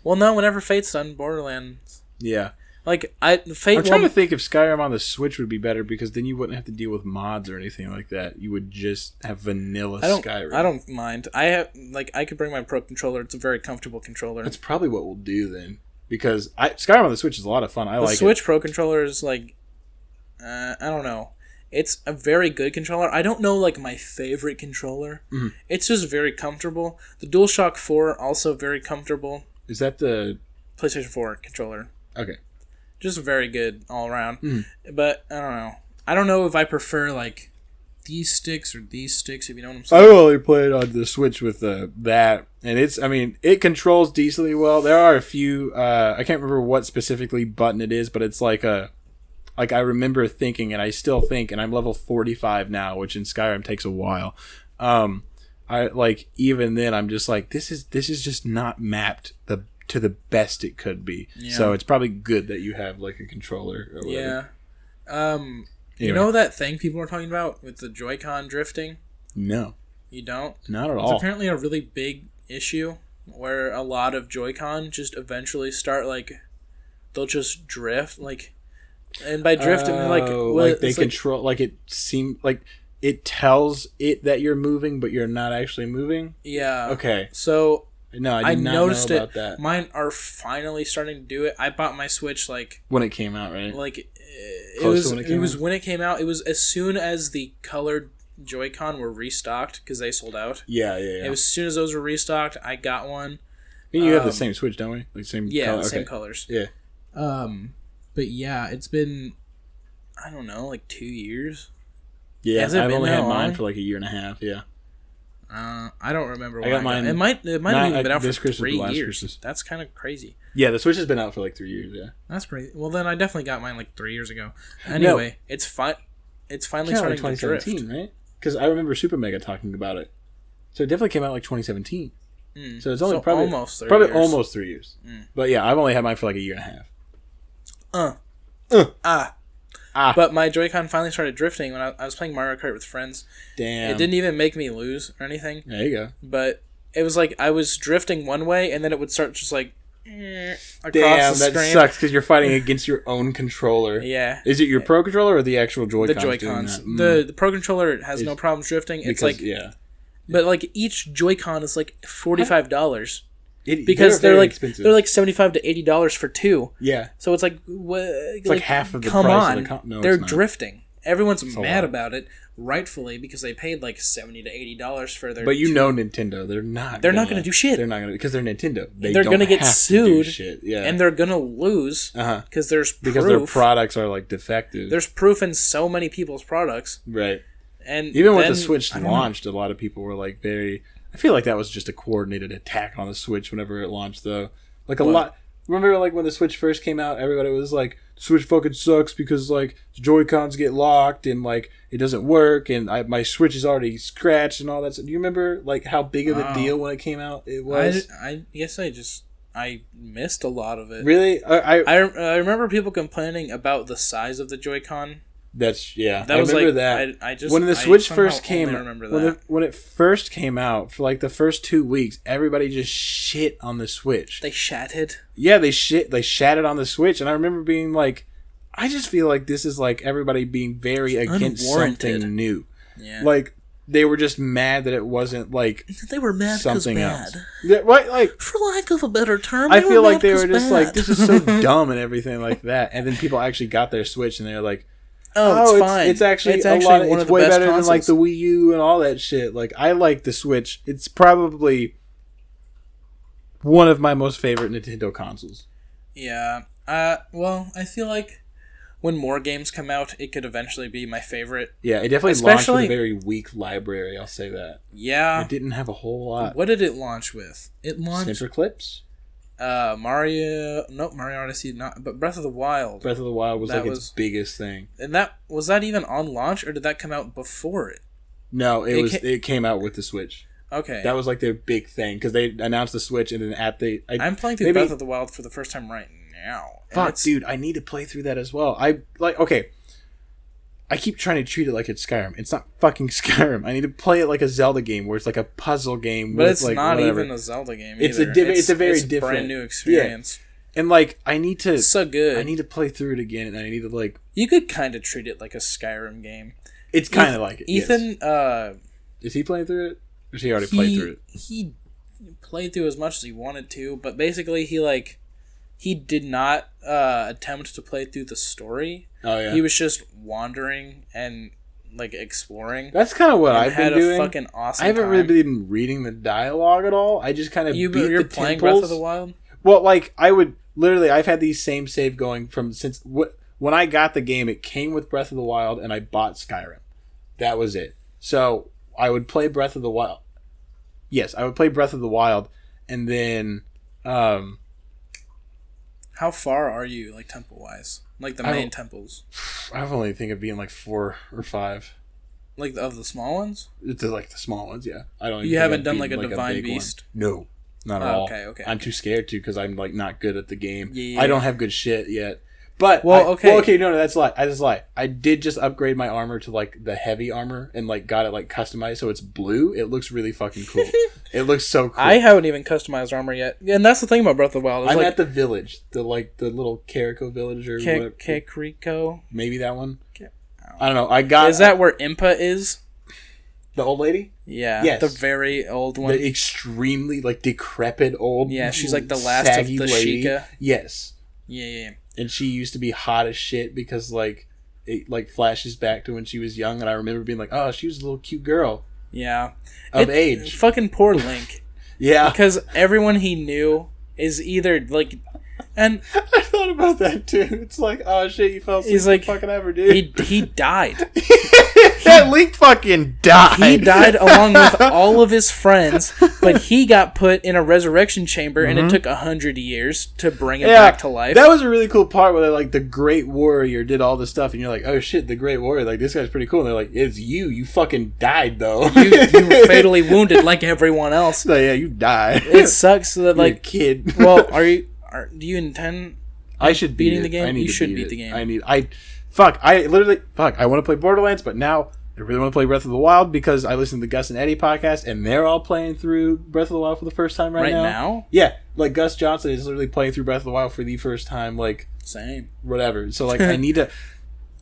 Whenever Fate's done, Borderlands. Yeah. Like, I'm trying to think if Skyrim on the Switch would be better, because then you wouldn't have to deal with mods or anything like that. You would just have vanilla Skyrim. I don't mind. I could bring my Pro controller. It's a very comfortable controller. That's probably what we'll do then. Because Skyrim on the Switch is a lot of fun. The Switch Pro controller is like... I don't know. It's a very good controller. I don't know, like, my favorite controller. Mm-hmm. It's just very comfortable. The DualShock 4, also very comfortable. Is that the... PlayStation 4 controller. Okay. Just very good all around. Mm-hmm. But, I don't know. I don't know if I prefer, like, these sticks or these sticks, if you know what I'm saying. I only played on the Switch with that. And it controls decently well. There are a few... I can't remember what specifically button it is, but it's like a... Like, I remember thinking, and I still think, and I'm level 45 now, which in Skyrim takes a while. Even then, I'm just like, this is just not mapped to the best it could be. Yeah. So it's probably good that you have, like, a controller or whatever. Yeah. Anyway. You know that thing people are talking about with the Joy-Con drifting? No. You don't? Not at all. It's apparently a really big issue where a lot of Joy-Con just eventually start, like, they'll just drift, like... And by drifting, they control, like it seems like it tells it that you're moving, but you're not actually moving. Yeah. Okay. So no, I noticed know about that. Mine are finally starting to do it. I bought my Switch when it came out, right? Like it was when it came out. It was as soon as the colored Joy-Con were restocked because they sold out. Yeah. It was as soon as those were restocked, I got one. You have the same Switch, don't we? Like same. Yeah, color? Same colors. Yeah. But yeah, it's been, I don't know, like 2 years. Yeah, I've only had mine for like a year and a half. Yeah. I don't remember. I got mine. It might have even been out for 3 years. Christmas. That's kind of crazy. Yeah, the Switch has been out for like 3 years. Yeah. That's pretty. Well, then I definitely got mine like 3 years ago. Anyway, it's fine. It's finally starting to drift, right? Because I remember Super Mega talking about it. So it definitely came out like 2017. So it's only probably almost 3 years. But yeah, I've only had mine for like a year and a half. But my Joy-Con finally started drifting when I was playing Mario Kart with friends. Damn. It didn't even make me lose or anything. There you go. But it was like I was drifting one way, and then it would start just like across the screen. That sucks because you're fighting against your own controller. Yeah. Is it your Pro Controller or the actual Joy-Cons? The Joy-Cons. The Pro Controller has no problem drifting. It's like but like each Joy-Con is like $45. Because they're like expensive. They're like $75 to $80 for two. Yeah. So it's like what? It's like half of the come price. On, no, they're drifting. Everyone's mad about it, rightfully, because they paid like $70 to $80 for their. But Nintendo, they're not. They're not going to do shit. They're not going to because they're Nintendo. They're going to get sued. Shit. Yeah. And they're going to lose. Because there's proof. Because their products are like defective. There's proof in so many people's products. Right. And even when the Switch launched, a lot of people were like very. I feel like that was just a coordinated attack on the Switch whenever it launched, though. Like lot. Remember, like when the Switch first came out, everybody was like, "Switch fucking sucks because like Joy-Cons get locked and like it doesn't work and my Switch is already scratched and all that." So, do you remember like how big of a deal when it came out it was? I guess I missed a lot of it. Really? I remember people complaining about the size of the Joy-Con. That's That I was remember like, that. I just when the I Switch somehow first came, only remember that. when it first came out, for like the first 2 weeks, everybody just shit on the Switch. They shatted. Yeah, they shatted on the Switch, and I remember being like, I just feel like this is like everybody being very against unwarranted. something new. Yeah. Like they were just mad that it wasn't like they were mad something bad. else. Yeah, right, like for lack of a better term, I feel like they were just bad. like, this is so dumb and everything like that. And then people actually got their Switch and they're like, it's fine. It's actually it's a actually lot. one It's of the way best better consoles. than like the Wii U and all that shit. Like I like the Switch. It's probably one of my most favorite Nintendo consoles. Yeah. Well, I feel like when more games come out, it could eventually be my favorite. Yeah, it definitely launched with a very weak library, I'll say that. Yeah. It didn't have a whole lot. What did it launch with? It launched... Snipper Clips? Mario Odyssey, not, but Breath of the Wild. Breath of the Wild was its biggest thing. And was that even on launch, or did that come out before it? No, it came out with the Switch. Okay. That was like their big thing, because they announced the Switch, and then I'm playing through Breath of the Wild for the first time right now. Fuck, dude, I need to play through that as well. I keep trying to treat it like it's Skyrim. It's not fucking Skyrim. I need to play it like a Zelda game, where it's like a puzzle game. But it's like not whatever. even a Zelda game. It's either. it's a very different, brand new experience. Yeah. And like, I need to. It's so good. I need to play through it again, and I need to like. You could kind of treat it like a Skyrim game. It's kind of like it. Ethan, yes. Is he playing through it? Or has he already played through it? He played through as much as he wanted to, but basically he did not attempt to play through the story. Oh yeah. He was just wandering and like exploring. That's kind of what I've been doing. Had a fucking awesome I haven't time. really been reading the dialogue at all. I just kind of You're playing temples. Breath of the Wild? Well, like I've had these same save going from since when I got the game. It came with Breath of the Wild, and I bought Skyrim. That was it. So I would play Breath of the Wild. Yes, I would play Breath of the Wild, and then. How far are you, like, temple-wise? Like, the main temples? I only think of being, like, 4 or 5. Like, of the small ones? It's, like, the small ones, yeah. I don't. You haven't done, like, a Divine Beast? One. No, not at all. Okay. I'm too scared to, because I'm, like, not good at the game. Yeah. I don't have good shit yet. But, no, that's a lie. I just lie. I did just upgrade my armor to, like, the heavy armor, and, like, got it, like, customized, so it's blue. It looks really fucking cool. It looks so cool. I haven't even customized armor yet. And that's the thing about Breath of the Wild. I'm at the village. The little Carrico village or whatever. Kakariko? Maybe that one? I don't know. Is that where Impa is? The old lady? Yeah. Yes. The very old one. The extremely, like, decrepit old Yeah, she's like the last of the lady. Sheikah. Yes. Yeah. And she used to be hot as shit because, like, it, like, flashes back to when she was young, and I remember being like, oh, she was a little cute girl. Yeah. Of age. Fucking poor Link. Yeah. Because everyone he knew is either, like... And I thought about that, too. It's like, oh, shit, you fell asleep. He's like, fucking ever, dude. He died. That Link fucking died. He died along with all of his friends, but he got put in a resurrection chamber, and it took 100 years to bring him back to life. That was a really cool part where, like, the Great Warrior did all this stuff, and you're like, oh, shit, the Great Warrior, like, this guy's pretty cool. And they're like, it's you. You fucking died, though. You were fatally wounded like everyone else. So, yeah, you died. It sucks that, like... kid. Well, do you intend... I should beating the game. game. You should beat the game. I want to play Borderlands, but now I really want to play Breath of the Wild because I listen to the Gus and Eddie podcast, and they're all playing through Breath of the Wild for the first time right now. Right now? Yeah, like Gus Johnson is literally playing through Breath of the Wild for the first time. Like, same. Whatever. So like, I need to.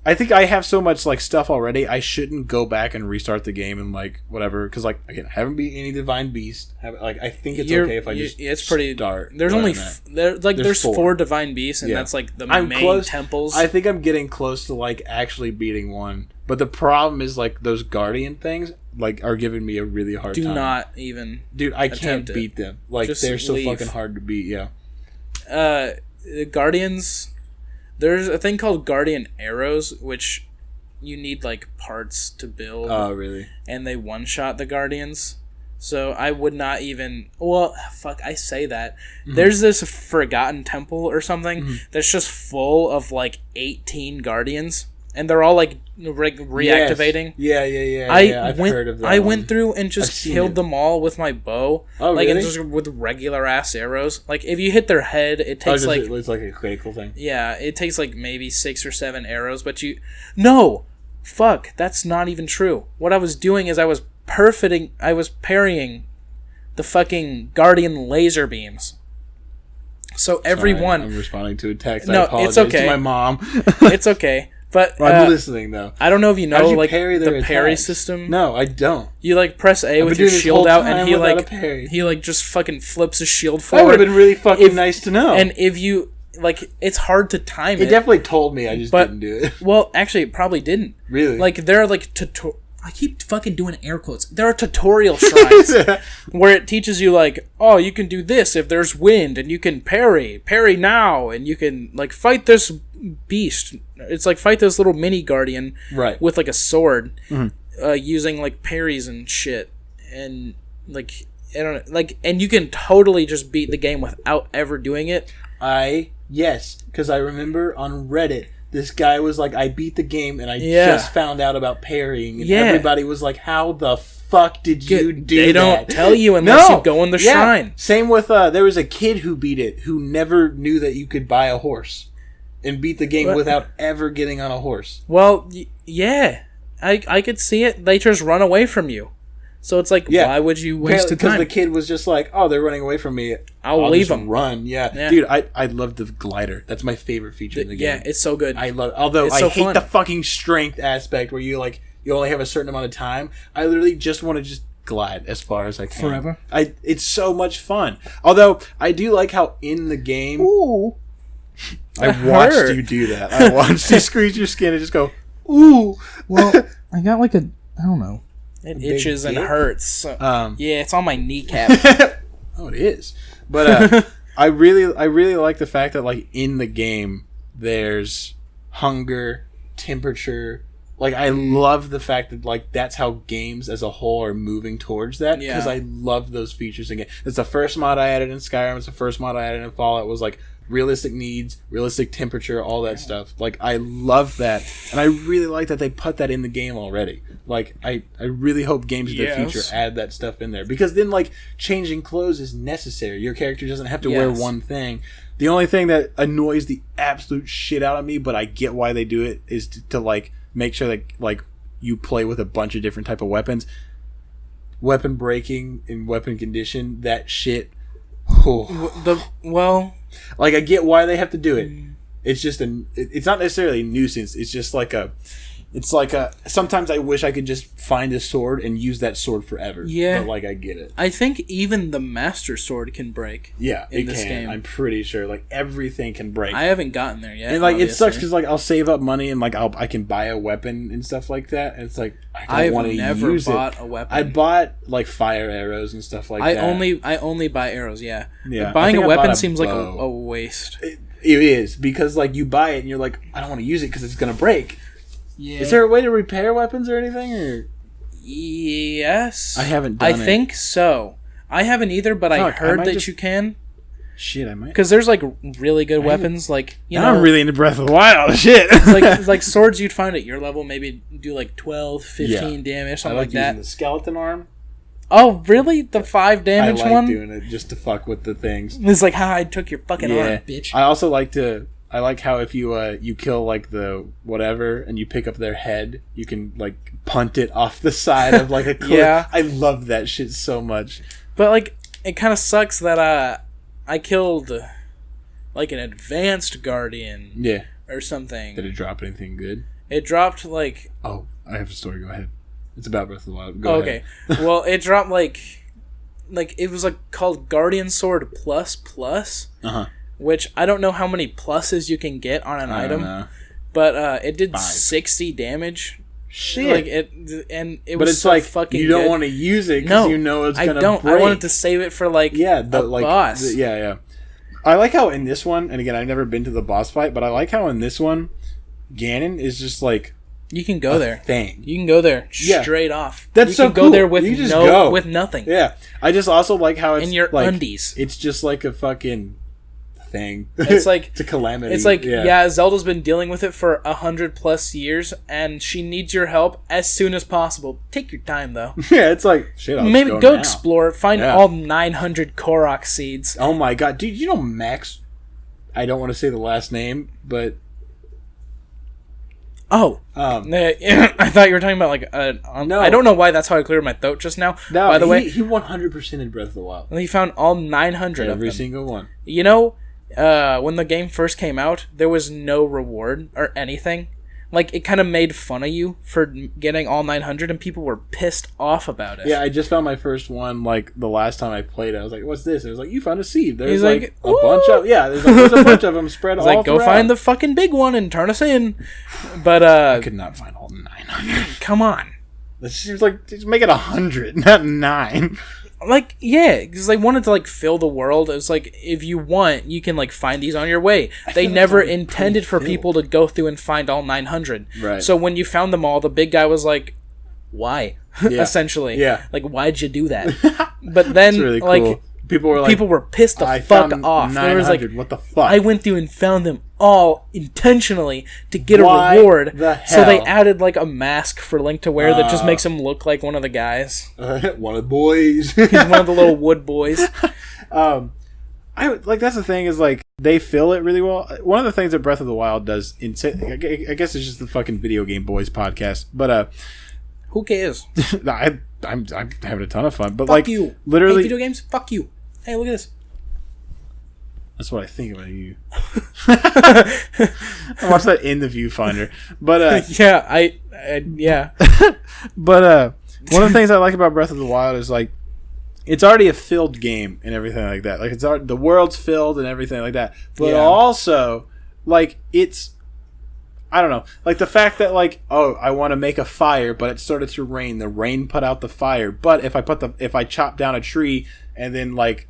I think I have so much like stuff already. I shouldn't go back and restart the game and like whatever because like again, I haven't beat any Divine Beast. I think it's okay if I just it's pretty start. There's only there's 4 Divine Beasts and yeah. that's like the I'm main close, temples. I think I'm getting close to like actually beating one, but the problem is like those Guardian things like are giving me a really hard time. Do not even, dude. I can't beat them. Like just they're so leave. fucking hard to beat. Yeah. The Guardians. There's a thing called Guardian Arrows, which you need like parts to build. Oh, really? And they one-shot the Guardians. So I would not even... Well, fuck, I say that. Mm-hmm. There's this forgotten temple or something that's just full of like 18 Guardians. and they're all like reactivating. Yes. I've heard of that. I went through and just killed them all with my bow. Oh, like, really? and just with regular ass arrows. Like, if you hit their head, it takes it's like a critical thing. Yeah, it takes like maybe 6 or 7 arrows, but no, fuck, that's not even true. What I was doing is I was parrying the fucking Guardian laser beams. So everyone... I'm responding to a text. No, I apologize it's okay. to my mom. It's okay. But I'm listening, though. I don't know if you know like the parry attacks? system. No, I don't. You like press A with your shield out, and he like just fucking flips his shield forward. That would have been really fucking nice to know. And if you like, it's hard to time it. It definitely told me. I just didn't do it. Well, actually, it probably didn't. Really? Like, there are like I keep fucking doing air quotes. There are tutorial shrines where it teaches you, like, oh, you can do this if there's wind, and you can parry now, and you can, like, fight this beast. It's like fight this little mini guardian with, like, a sword, using, like, parries and shit. And, like, I don't know, like, and you can totally just beat the game without ever doing it. Yes, because I remember on Reddit, this guy was like, I beat the game and I just found out about parrying. And everybody was like, how the fuck did you do that? They don't tell you unless you go in the shrine. Same with, there was a kid who beat it who never knew that you could buy a horse and beat the game without ever getting on a horse. Well, yeah. I could see it. They just run away from you. So it's like, why would you waste the time? Because the kid was just like, oh, they're running away from me. I'll leave them. Run, yeah. Dude, I love the glider. That's my favorite feature in the game. Yeah, it's so good. I love. Although I hate the fucking strength aspect where you only have a certain amount of time. I literally just want to just glide as far as I can. Forever. It's so much fun. Although I do like how in the game, I watched you do that. I watched you squeeze your skin and just go, ooh. Well, I got like I don't know. It itches and hurts. So, yeah, it's on my kneecap. Oh, it is. But I really like the fact that, like, in the game there's hunger, temperature. Like, I love the fact that, like, that's how games as a whole are moving towards that. Because I love those features again. It's the first mod I added in Skyrim. It's the first mod I added in Fallout. Was like realistic needs, realistic temperature, all that stuff. Like, I love that, and I really like that they put that in the game already. Like, I really hope games in the future add that stuff in there, because then, like, changing clothes is necessary. Your character doesn't have to wear one thing. The only thing that annoys the absolute shit out of me, but I get why they do it, is to like make sure that, like, you play with a bunch of different type of weapons. Weapon breaking and weapon condition, that shit. Like, I get why they have to do it. It's just it's not necessarily a nuisance. It's just like sometimes I wish I could just find a sword and use that sword forever. Yeah. But, like, I get it. I think even the Master Sword can break. Yeah, in this game. I'm pretty sure. Like, everything can break. I haven't gotten there yet. And, like, it sucks because, like, I'll save up money and, like, I can buy a weapon and stuff like that. And it's like, I don't want to use it. I've never bought a weapon. I bought, like, fire arrows and stuff like that. I only buy arrows, yeah. Buying a weapon seems like a waste. It is, because, like, you buy it and you're like, I don't want to use it because it's going to break. Yeah. Is there a way to repair weapons or anything? Or? Yes. I haven't done it. I think so. I haven't either, but I heard that you can. Shit, I might. Because there's, like, really good weapons, like, you know. I'm really into Breath of the Wild. Shit. like swords you'd find at your level maybe do, like, 12, 15 damage, something like that. I like using the skeleton arm. Oh, really? The 5 damage one? I like doing it just to fuck with the things. It's like, I took your fucking arm, bitch. I also I like how if you kill, like, the whatever and you pick up their head, you can, like, punt it off the side of, like, a cliff. Yeah. I love that shit so much. But, like, it kind of sucks that I killed, like, an advanced guardian. Yeah. Or something. Did it drop anything good? It dropped, like... Oh, I have a story. Go ahead. It's about Breath of the Wild. Go ahead. Okay. Well, it dropped, like, it was, like, called Guardian Sword Plus. Uh-huh. Which I don't know how many pluses you can get on an item, but it did 60 damage. Shit! Like it was so like, fucking. You don't want to use it because you know it's gonna. I don't. Break. I wanted to save it for like boss. Yeah. I like how in this one, and again, I've never been to the boss fight, but I like how in this one, Ganon is just like. You can go there. Thing. You can go there straight off. That's you so can cool. Go there with with nothing. Yeah, I just also like how it's in your like, undies. It's just like a fucking thing. It's like it's a calamity. It's like Zelda's been dealing with it for 100+ years, and she needs your help as soon as possible. Take your time though. Yeah, it's like shit. Maybe go explore. Find all 900 Korok seeds. Oh my god, dude! You know Max? I don't want to say the last name, but I thought you were talking about like no. I don't know why that's how I cleared my throat just now. No, by the way, he 100% in Breath of the Wild. He found all 900 every of them. single one. You know, when the game first came out, there was no reward or anything. Like, it kind of made fun of you for getting all 900, and people were pissed off about it. Yeah, I just found my first one, like, the last time I played it. I was like, what's this? It was like, you found a seed. There's, like a bunch of... Yeah, there's a bunch of them spread all like, throughout. go find the fucking big one and turn us in. But, I could not find all 900. Come on. This seems like... Just make it 100, not 9. Like, yeah, because they wanted to, like, fill the world. It was like, if you want, you can, like, find these on your way. They never intended for people to go through and find all 900. Right. So when you found them all, the big guy was like, why? Yeah. Essentially. Yeah. Like, why'd you do that? But then, really cool. like... People were pissed the fuck off. They was like, what the fuck? I went through and found them all intentionally to get a reward. So they added like a mask for Link to wear that just makes him look like one of the guys. One of the boys. He's one of the little wood boys. I like that's the thing is like they fill it really well. One of the things that Breath of the Wild does, I guess it's just the fucking Video Game Boys podcast, but who cares? I'm having a ton of fun, but fuck like you. Literally, hey, video games. Fuck you. Hey, look at this. That's what I think about you. I watched that in the viewfinder, but yeah. But one of the things I like about Breath of the Wild is like it's already a filled game and everything like that. Like it's already, the world's filled and everything like that. But also, like it's. I don't know, like the fact that like, oh, I want to make a fire, but it started to rain. The rain put out the fire. But if I chop down a tree and then like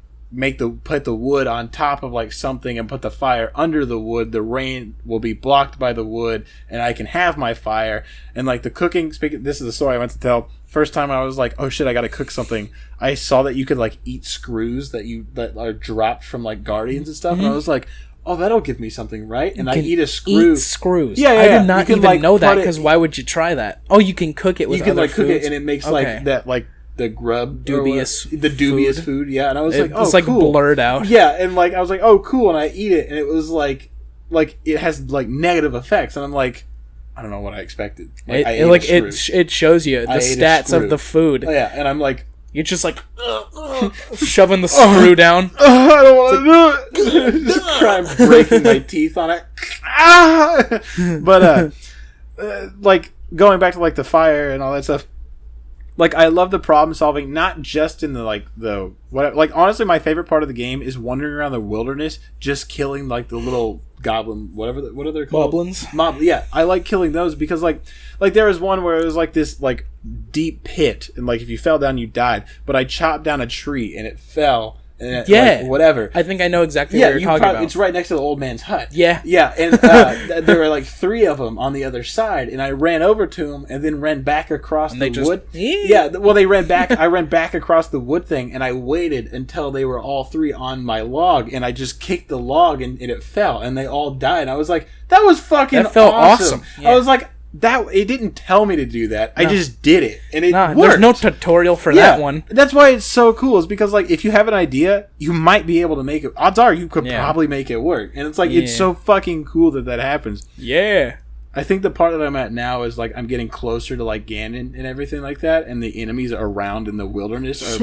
put the wood on top of like something and put the fire under the wood, the rain will be blocked by the wood, and I can have my fire. And like the cooking. This is the story I meant to tell. First time I was like, oh shit, I gotta cook something. I saw that you could like eat screws that are dropped from like Guardians and stuff, and I was like, oh, that'll give me something, right? And I eat a screw. Eat screws. Yeah. I did not even know that, because why would you try that? Oh, you can cook it with other foods. Cook it, and it makes like that, like the grub, dubious food. Yeah, and I was like, oh, it's like cool. Blurred out. Yeah, and like I was like, oh, cool, and I eat it, and it was like it has like negative effects, and I'm like, I don't know what I expected. Like, it shows you the stats of the food. Oh, yeah, and I'm like. You're just like shoving the screw down. I don't want to do it. Just crying, breaking my teeth on it. But like going back to like the fire and all that stuff. Like I love the problem solving, not just in honestly, my favorite part of the game is wandering around the wilderness, just killing like the little goblin, what are they called? Goblins. Yeah, I like killing those because like there was one where it was like this like deep pit, and like if you fell down you died. But I chopped down a tree and it fell. And like, whatever. I think I know exactly what you're talking about. It's right next to the old man's hut. Yeah. Yeah, and there were like 3 of them on the other side, and I ran over to them and then ran back across the wood. Yeah, well, they ran back. I ran back across the wood thing, and I waited until they were all 3 on my log, and I just kicked the log, and it fell, and they all died. I was like, that was fucking awesome. Yeah. I was like, it didn't tell me to do that. No. I just did it, and it worked. There's no tutorial for that one. That's why it's so cool. Is because like if you have an idea, you might be able to make it. Odds are you could probably make it work, and it's like it's so fucking cool that happens. Yeah. I think the part that I'm at now is like I'm getting closer to like Ganon and everything like that, and the enemies around in the wilderness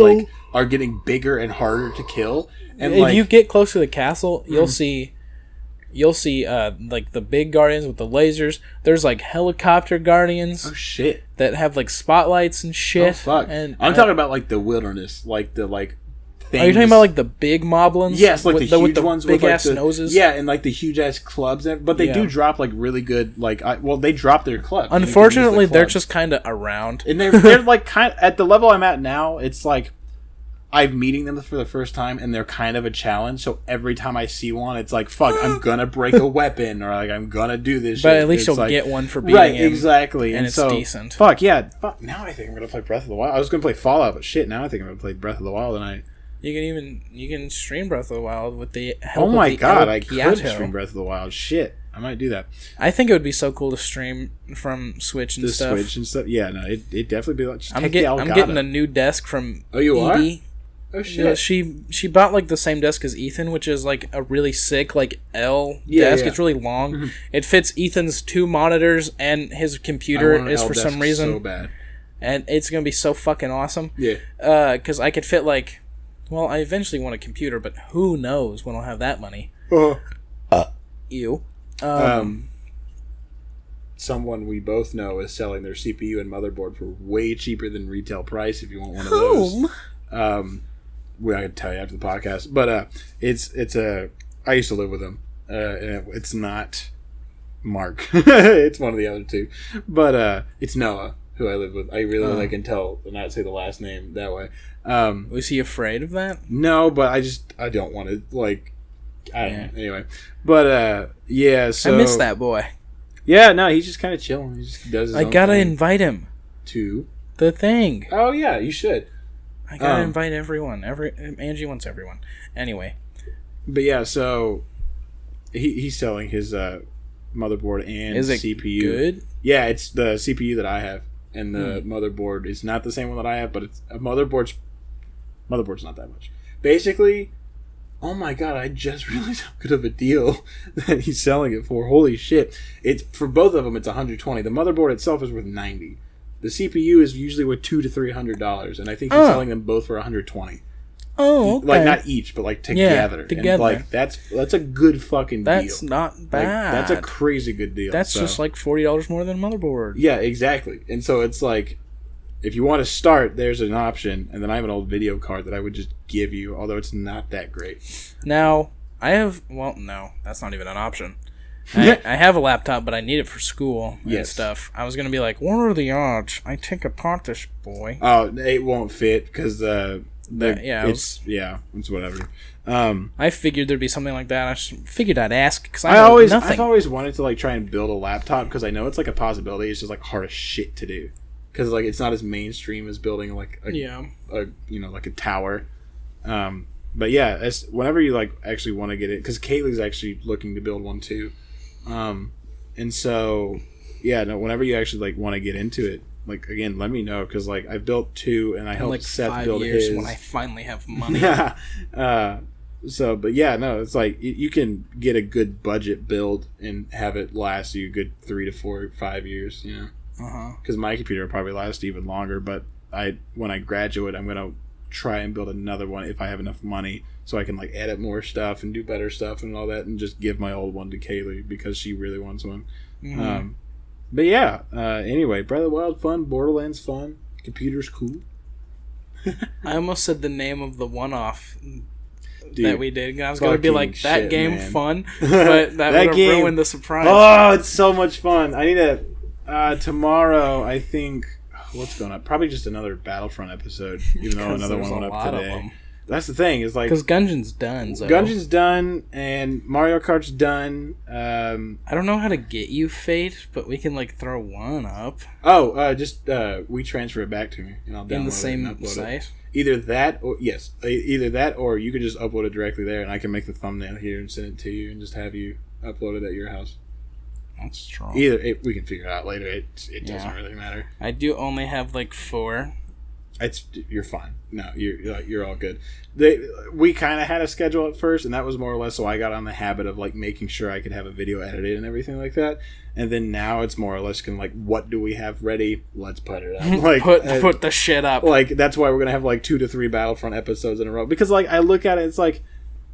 are getting bigger and harder to kill. And if you get close to the castle, you'll see like the big guardians with the lasers. There's like helicopter guardians. Oh shit! That have like spotlights and shit. Oh fuck! And I'm talking about like the wilderness, like the like. Things. Are you talking about like the big moblins? Yes, like the huge with the ones big with ass noses. Yeah, and like the huge ass clubs. But they do drop like really good. Like, they drop their clubs. Unfortunately, they're just kind of around, and they're like kind of, at the level I'm at now. It's like I'm meeting them for the first time, and they're kind of a challenge. So every time I see one, it's like, fuck, I'm gonna break a weapon, or like I'm gonna do this. But shit. at least you'll get one for beating him. Exactly, and it's so, decent. Fuck yeah! Fuck. Now I think I'm gonna play Breath of the Wild. I was gonna play Fallout, but shit, now I think I'm gonna play Breath of the Wild, and You can stream Breath of the Wild with the help Oh my of the god, El I could Gato. stream Breath of the Wild. Shit, I might do that. I think it would be so cool to stream from Switch and stuff. Switch and stuff. Yeah, no, it definitely be like. Just I'm take the Elgato. getting a new desk from. Oh, you Edie. are? Oh shit. Yeah, she bought like the same desk as Ethan, which is like a really sick like L desk. It's really long. Mm-hmm. It fits Ethan's 2 monitors and his computer is for some reason. So bad. And it's gonna be so fucking awesome. Yeah. Because I could fit like, well, I eventually want a computer, but who knows when I'll have that money. You. Someone we both know is selling their CPU and motherboard for way cheaper than retail price. If you want one of those, I can tell you after the podcast. But it's I used to live with him, and it's not Mark. It's one of the other two, but it's Noah who I live with. I really like until not say the last name that way. Was he afraid of that? No, but I don't want to like. I don't know. Anyway, but yeah. So I miss that boy. Yeah, no, he's just kind of chilling. He just does his own gotta thing. invite him To the thing. Oh yeah, you should. I gotta invite everyone. Angie wants everyone. Anyway. But yeah, so he's selling his motherboard and is it CPU. Good? Yeah, it's the CPU that I have, and the motherboard is not the same one that I have, but it's a motherboard's not that much. Basically, oh my god, I just realized how good of a deal that he's selling it for. Holy shit. It's for both of them it's $120. The motherboard itself is worth $90. The CPU is usually worth $200 to $300, and I think he's selling them both for $120. Oh, okay. Like not each, but like together. Together. And like that's a good fucking deal. That's not bad. Like, that's a crazy good deal. That's just like $40 more than a motherboard. Yeah, exactly. And so it's like, if you want to start, there's an option, and then I have an old video card that I would just give you, although it's not that great. Now, no, that's not even an option. I have a laptop, but I need it for school and stuff. I was going to be like, what are the odds I take apart this boy? Oh, it won't fit, because it's whatever. I figured there'd be something like that. I just figured I'd ask, because I've always wanted to like try and build a laptop, because I know it's like a possibility. It's just like hard as shit to do. Because like it's not as mainstream as building like like a tower, but yeah, whenever you like actually want to get it, because Kaylee's actually looking to build one too, and so yeah, no, whenever you actually like want to get into it, like again, let me know, because like I've built 2 and I helped like Seth build his when I finally have money. So, but yeah, no, it's like you can get a good budget build and have it last you a good 3 to 4 or 5 years, you know. Because my computer will probably last even longer, but when I graduate, I'm gonna try and build another one if I have enough money, so I can like edit more stuff and do better stuff and all that, and just give my old one to Kaylee because she really wants one. But yeah, anyway, Breath of the Wild fun, Borderlands fun, computer's cool. I almost said the name of the one-off Dude, that we did. I was gonna be like, that game man. Fun, but that would have ruined the surprise. Oh, it's so much fun. I need to. Tomorrow, I think, what's going on? Probably just another Battlefront episode, even though another one went up today. That's the thing, is like, because Gungeon's done. So. Gungeon's done, and Mario Kart's done. I don't know how to get you Fate, but we can like throw one up. Oh, just we transfer it back to me, and I'll download in the same it and upload site. It. Either that, or you could just upload it directly there, and I can make the thumbnail here and send it to you, and just have you upload it at your house. That's strong. We can figure it out later. It doesn't really matter. I do only have like 4. You're fine. No, you're all good. We kind of had a schedule at first, and that was more or less so I got on the habit of like making sure I could have a video edited and everything like that. And then now it's more or less kind of like, what do we have ready? Let's put it up. Like put the shit up. Like that's why we're gonna have like 2 to 3 Battlefront episodes in a row, because like I look at it, it's like,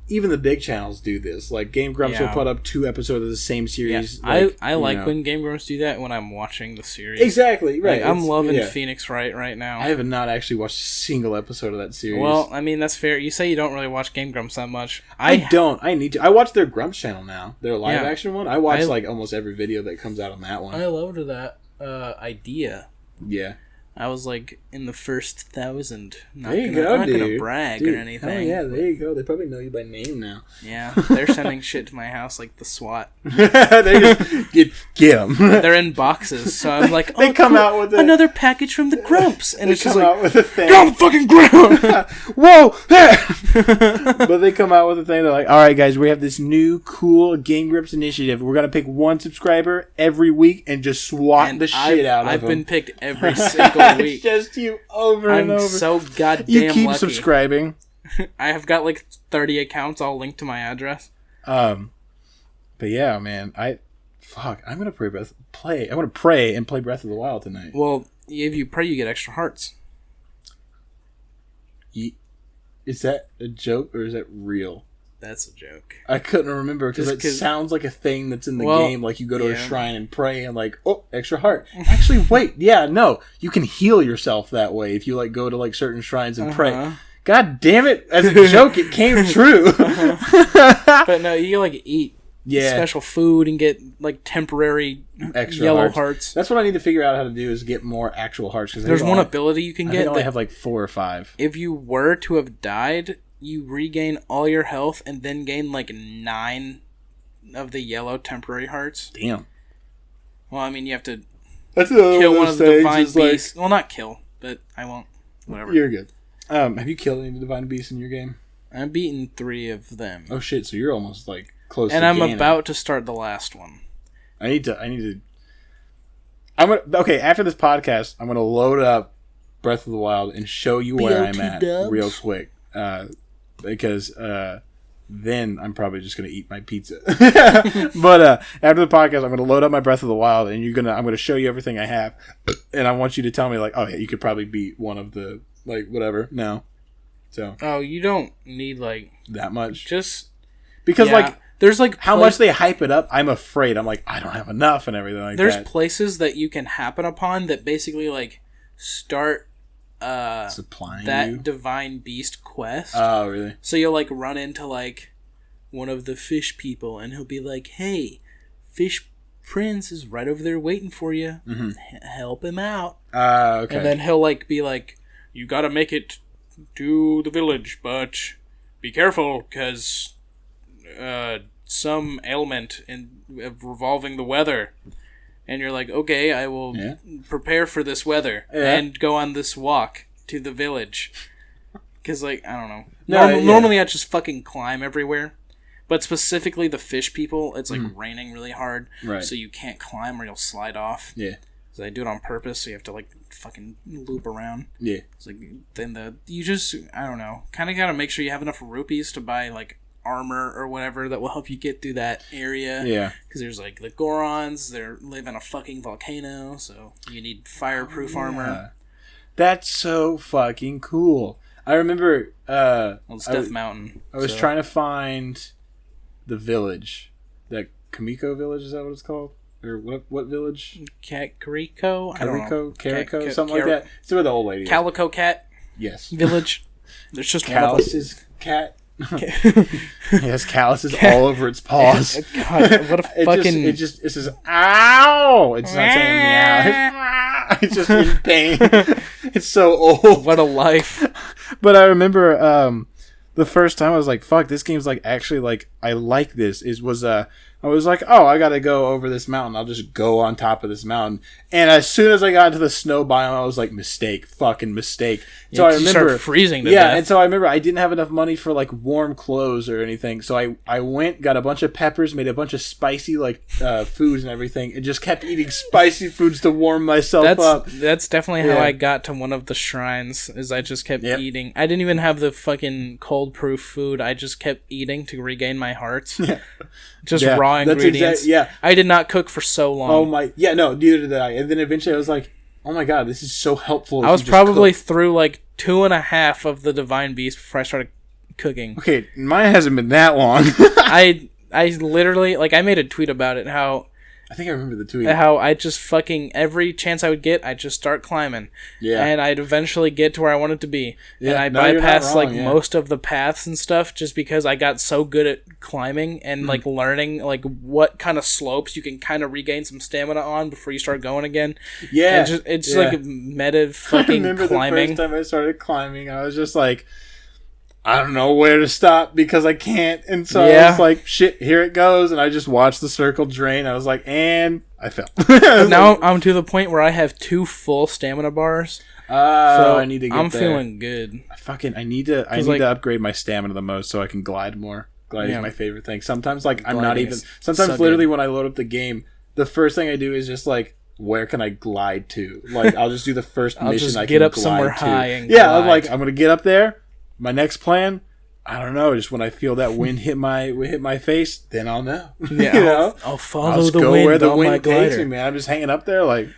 even the big channels do this. Like Game Grumps will put up 2 episodes of the same series. Yeah. I like when Game Grumps do that when I'm watching the series. Exactly, right. Like, I'm loving Phoenix Wright right now. I have not actually watched a single episode of that series. Well, I mean, that's fair. You say you don't really watch Game Grumps that much. I don't. I need to. I watch their Grumps channel now. Their live action one. I watch like almost every video that comes out on that one. I loved that idea. Yeah. I was like in the first 1,000. There you go, I'm dude. not gonna brag or anything. Oh yeah, there you go. They probably know you by name now. Yeah, they're sending shit to my house like the SWAT. They just get them. They're in boxes, so I'm like, they come out with another package from the Grumps, and it's just like, out with a thing. get on the fucking ground. Whoa! But they come out with a thing. They're like, all right, guys, we have this new cool Game Grips initiative. We're gonna pick one subscriber every week and just swat the shit out of them. I've been picked every single week. It's just you over and over. I'm so goddamn You keep lucky. subscribing. I have got like 30 accounts all linked to my address. But yeah, man, I'm gonna I'm gonna pray and play Breath of the Wild tonight. Well, if you pray, you get extra hearts. Is that a joke or is that real? That's a joke. I couldn't remember because it sounds like a thing that's in the game. Like you go to a shrine and pray and like, oh, extra heart. Actually, wait, yeah, no, you can heal yourself that way if you like go to like certain shrines and pray. God damn it! As a joke, it came true. But no, you like eat special food and get like temporary extra yellow hearts. That's what I need to figure out how to do is get more actual hearts. Because there's one ability you can get. I only have like 4 or 5. If you were to have died, you regain all your health and then gain like 9 of the yellow temporary hearts. Damn. Well, I mean, you have to kill one of the divine beasts. Well, not kill, but I won't. Whatever. You're good. Have you killed any of the divine beasts in your game? I've beaten 3 of them. Oh shit! So you're almost like close. And to I'm gaining. about to start the last one. I need to. After this podcast, I'm gonna load up Breath of the Wild and show you where I'm at real quick. Because then I'm probably just gonna eat my pizza. But after the podcast, I'm gonna load up my Breath of the Wild, and I'm gonna show you everything I have, and I want you to tell me like, oh yeah, you could probably beat one of the like whatever. No, so you don't need like that much, just because like there's like how much they hype it up. I'm afraid. I'm like I don't have enough and everything like that. There's places that you can happen upon that basically like start supplying that divine beast quest. Oh, really? So you'll like run into like one of the fish people, and he'll be like, "Hey, Fish Prince is right over there waiting for you. Mm-hmm. Help him out." Okay. And then he'll like be like, "You gotta make it to the village, but be careful, because some ailment revolving the weather." And you're like, okay, I will prepare for this weather and go on this walk to the village. Because, like, I don't know. Normally I just fucking climb everywhere. But specifically the fish people, it's like raining really hard. Right. So you can't climb or you'll slide off. Yeah. So they do it on purpose, so you have to, like, fucking loop around. Yeah. It's like, then you just, I don't know, kind of got to make sure you have enough rupees to buy, like, armor or whatever that will help you get through that area. Yeah. Because there's like the Gorons, they live in a fucking volcano, so you need fireproof armor. That's so fucking cool. I remember It's Death Mountain. I was trying to find the village. That Kamiko village, is that what it's called? Or what village? Carrico? Carrico, something like that. It's where the old lady is. Calico Cat? Yes. Village. There's just Callus's cat. It has calluses all over its paws. God, what a fucking... It says, ow! It's not saying meow. It's just in pain. It's so old. What a life. But I remember the first time I was like, fuck, this game's like, actually, like, I like this. I was like, oh, I gotta go over this mountain. I'll just go on top of this mountain. And as soon as I got into the snow biome, I was like, fucking mistake. So I remember start freezing to death. And so I remember I didn't have enough money for like warm clothes or anything. So I went, got a bunch of peppers, made a bunch of spicy like foods and everything, and just kept eating spicy foods to warm myself up. That's definitely how I got to one of the shrines. Is I just kept eating. I didn't even have the fucking cold proof food. I just kept eating to regain my hearts. Just raw ingredients. I did not cook for so long. Oh my, no, neither did I. And then eventually I was like, oh my god, this is so helpful. I was probably through like 2.5 of the divine beast before I started cooking. Okay, mine hasn't been that long. I literally, like, I made a tweet about it, how I think I remember the tweet. How I just fucking, every chance I would get, I'd just start climbing. Yeah. And I'd eventually get to where I wanted to be. Yeah. And I bypassed like most of the paths and stuff just because I got so good at climbing and like learning like what kind of slopes you can kind of regain some stamina on before you start going again. Yeah. And it's like meta fucking climbing. I remember the first time I started climbing, I was just like, I don't know where to stop because I can't. And so I was like, shit, here it goes. And I just watched the circle drain. I was like, and I fell. Now I'm to the point where I have 2 full stamina bars. So I need to get I'm feeling good. I need to upgrade my stamina the most so I can glide more. Glide is my favorite thing. Sometimes sometimes literally when I load up the game, the first thing I do is just like, where can I glide to? Like, I'll just do the first mission I can glide to. Get up somewhere high and glide. I'm like, I'm going to get up there. My next plan, I don't know. Just when I feel that wind hit my face, then I'll know. Yeah, I'll follow the wind where the wind takes me, man. I'm just hanging up there, like,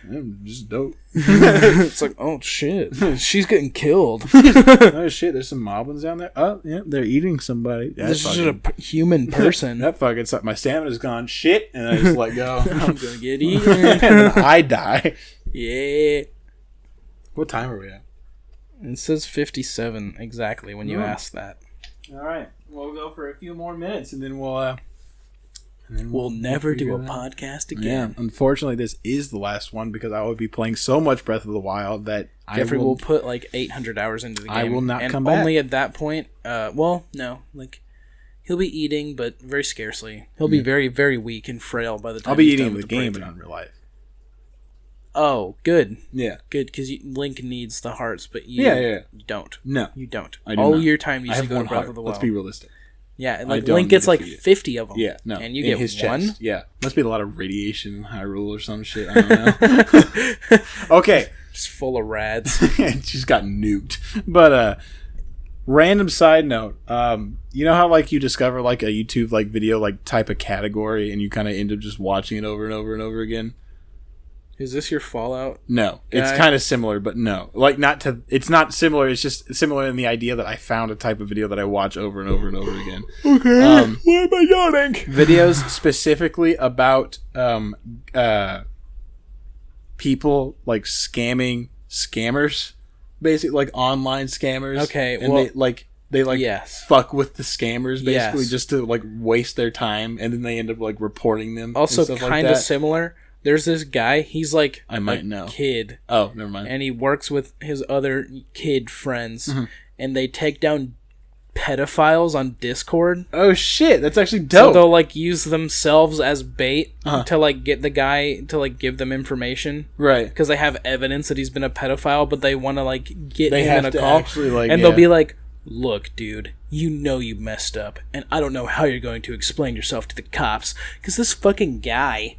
just dope. It's like, oh shit, she's getting killed. Oh shit, there's some moblins down there. Oh yeah, they're eating somebody. This is just a human person. That fucking sucked. My stamina's gone. Shit, and I just let go. I'm gonna get eaten, and then I die. Yeah. What time are we at? It says 57 exactly when you ask that. All right, we'll go for a few more minutes, and then we'll never do a podcast again. Yeah, unfortunately, this is the last one because I will be playing so much Breath of the Wild that Jeffrey will put like 800 hours into the game. I will not come back. Only at that point. Well, no, like he'll be eating, but very scarcely. He'll be very, very weak and frail by the time. I'll be eating in the game, but not in real life. Oh, good. Yeah. Good, because Link needs the hearts, but you don't. No. You don't. I do All not. your time you should go to Breath of the Wild. Let's be realistic. Yeah, like Link gets like 50 of them. Yeah, no. And you get his one? Chest. Yeah. Must be a lot of radiation in Hyrule or some shit. I don't know. Okay. Just full of rads. She's got nuked. But, random side note, you know how like you discover like a YouTube like video like type of category and you kind of end up just watching it over and over and over again? Is this your Fallout? No, it's kind of similar, but no. Like, it's not similar, it's just similar in the idea that I found a type of video that I watch over and over and over again. Okay, why am I yawning? Videos specifically about people, like, scammers, basically, like, online scammers. Okay, and they fuck with the scammers, basically, just to, like, waste their time, and then they end up, like, reporting them. Also, kind of similar. There's this guy, he's like kid. Oh, never mind. And he works with his other kid friends, and they take down pedophiles on Discord. Oh shit, that's actually dope. So they'll like use themselves as bait to like get the guy to like give them information. Right. Because they have evidence that he's been a pedophile, but they want to like get him in a call. Actually, like, and they'll be like, look, dude, you know you messed up, and I don't know how you're going to explain yourself to the cops, because this fucking guy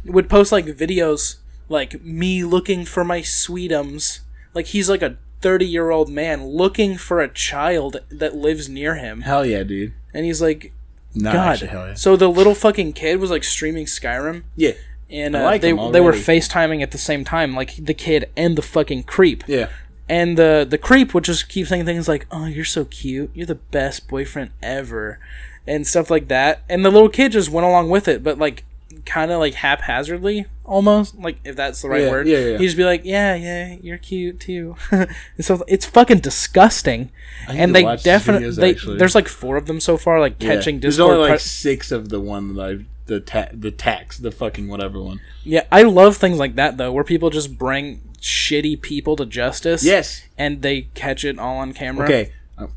would post like videos like me looking for my sweetums. Like he's like a 30-year-old man looking for a child that lives near him. Hell yeah, dude. And he's like, God. Actually, hell yeah. So the little fucking kid was like streaming Skyrim. Yeah. And they were FaceTiming at the same time, like the kid and the fucking creep. Yeah. And the creep would just keep saying things like, oh, you're so cute. You're the best boyfriend ever. And stuff like that. And the little kid just went along with it, but like kind of like haphazardly almost, like if that's the right word. He'd just be like, yeah, you're cute too. And so it's fucking disgusting. And they definitely there's like 4 of them so far, like catching Discord. There's only like 6 of the one that I've the fucking whatever one. Yeah, I love things like that though, where people just bring shitty people to justice. Yes. And they catch it all on camera. Okay.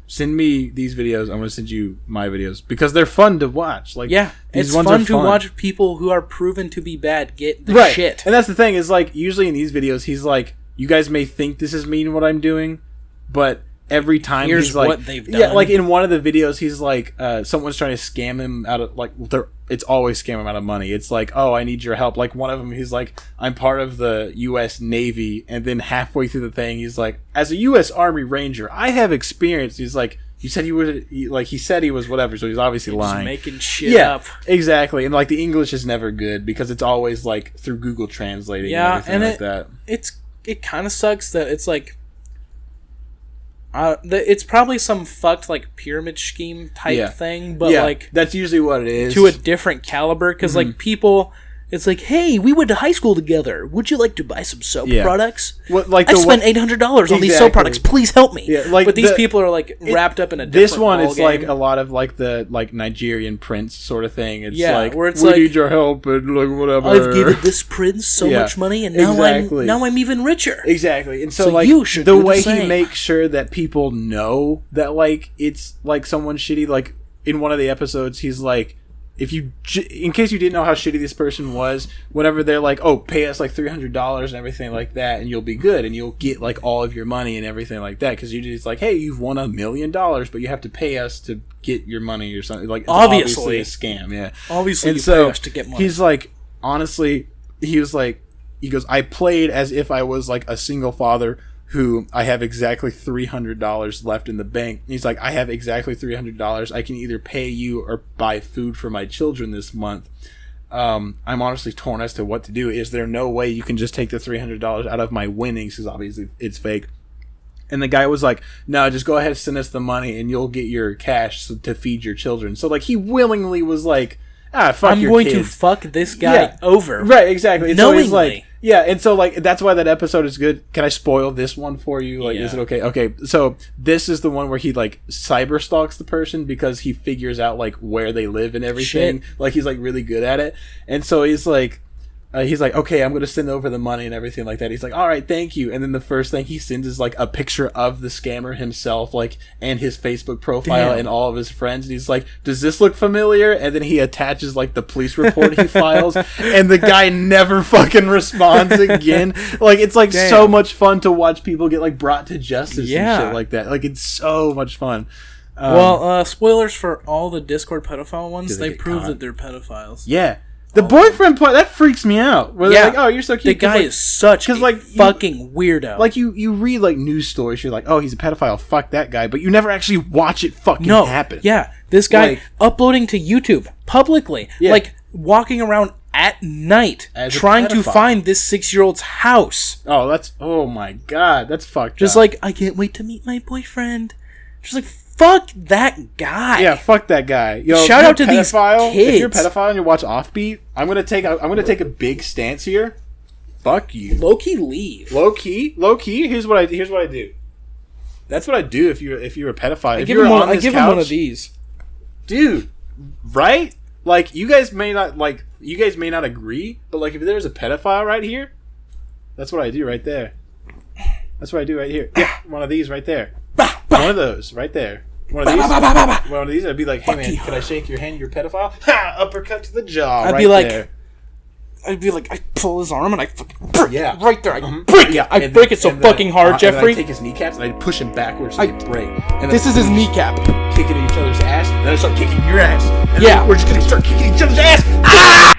Send me these videos. I'm going to send you my videos because they're fun to watch. Like, yeah, it's fun to watch people who are proven to be bad get the shit. And that's the thing is, like, usually in these videos, he's like, you guys may think this is mean what I'm doing, but every time here's he's like, what they've done. Yeah, like in one of the videos, he's like, someone's trying to scam him out of, like, it's always scam him out of money. It's like, oh, I need your help. Like one of them, he's like, I'm part of the U.S. Navy, and then halfway through the thing, he's like, as a U.S. Army Ranger, I have experience. He's like, you said he said he was whatever, so he's obviously lying. Just making shit up. Exactly. And like the English is never good because it's always like through Google translating and everything like that. It kind of sucks that it's like, it's probably some fucked like pyramid scheme type thing, but like that's usually what it is to a different caliber because like people It's like, hey, we went to high school together. Would you like to buy some soap products? What, like I spent $800 on these soap products. Please help me. Yeah, like but these people are like wrapped up in a different This one is game. like a lot of like the like Nigerian prince sort of thing. It's like, where it's we like, need your help and like whatever. I've given this prince so much money, and now I'm even richer. Exactly, and so like you should the do way the he same. makes sure that people know that like it's like someone shitty. Like in one of the episodes, he's like, if you, in case you didn't know how shitty this person was, whenever they're like, oh, pay us like $300 and everything like that, and you'll be good, and you'll get like all of your money and everything like that, because usually it's like, hey, you've won $1 million, but you have to pay us to get your money or something. Like, it's obviously a scam, yeah. Obviously, and you so pay us to get money. He's like, honestly, he goes, I played as if I was like a single father who I have exactly $300 left in the bank. He's like, I have exactly $300. I can either pay you or buy food for my children this month. I'm honestly torn as to what to do. Is there no way you can just take the $300 out of my winnings? Because obviously it's fake. And the guy was like, no, just go ahead and send us the money and you'll get your cash to feed your children. So like he willingly was like, fuck I'm your going kids. to fuck this guy over. Right, exactly. And knowingly. so he's like, yeah, and so like that's why that episode is good. Can I spoil this one for you? Like, is it okay? Okay, so this is the one where he like cyber stalks the person because he figures out like where they live and everything. Shit. Like he's like really good at it, and so he's like, okay, I'm gonna send over the money and everything like that. He's like, all right, thank you. And then the first thing he sends is like a picture of the scammer himself, like, and his Facebook profile and all of his friends. And he's like, does this look familiar? And then he attaches like the police report he files, and the guy never fucking responds again. Like, it's like so much fun to watch people get like brought to justice and shit like that. Like, it's so much fun. Spoilers for all the Discord pedophile ones. They prove that they're pedophiles. Yeah. The boyfriend part, that freaks me out. Where they're like, oh, you're so cute. The guy is such a fucking weirdo. Like, you read, like, news stories, you're like, oh, he's a pedophile, fuck that guy, but you never actually watch it fucking happen. Yeah, this guy uploading to YouTube publicly, like, walking around at night trying to find this 6-year-old's house. Oh my god, that's fucked up. Just like, I can't wait to meet my boyfriend. Just like, fuck that guy. Yeah, fuck that guy. Yo, shout out to these kids. If you're a pedophile and you watch OffTheBeat, I'm gonna take a big stance here. Fuck you. Low key leave. Low key. Here's what I do. That's what I do if you're a pedophile. I give him one of these, dude. Right? Like, you guys may not agree, but like if there's a pedophile right here, that's what I do right there. That's what I do right here. Yeah, one of these right there. One of those right there. One of these. I'd be like, hey man, can I shake your hand? You're a pedophile. Ha! Uppercut to the jaw. I'd be like, I pull his arm and I fucking break it right there. I break it. I break it so fucking hard, Jeffrey. I take his kneecaps and I push him backwards so they break. And this is his kneecap. Kicking at each other's ass. And then I start kicking your ass. And yeah, we're just gonna start kicking each other's ass. Ah!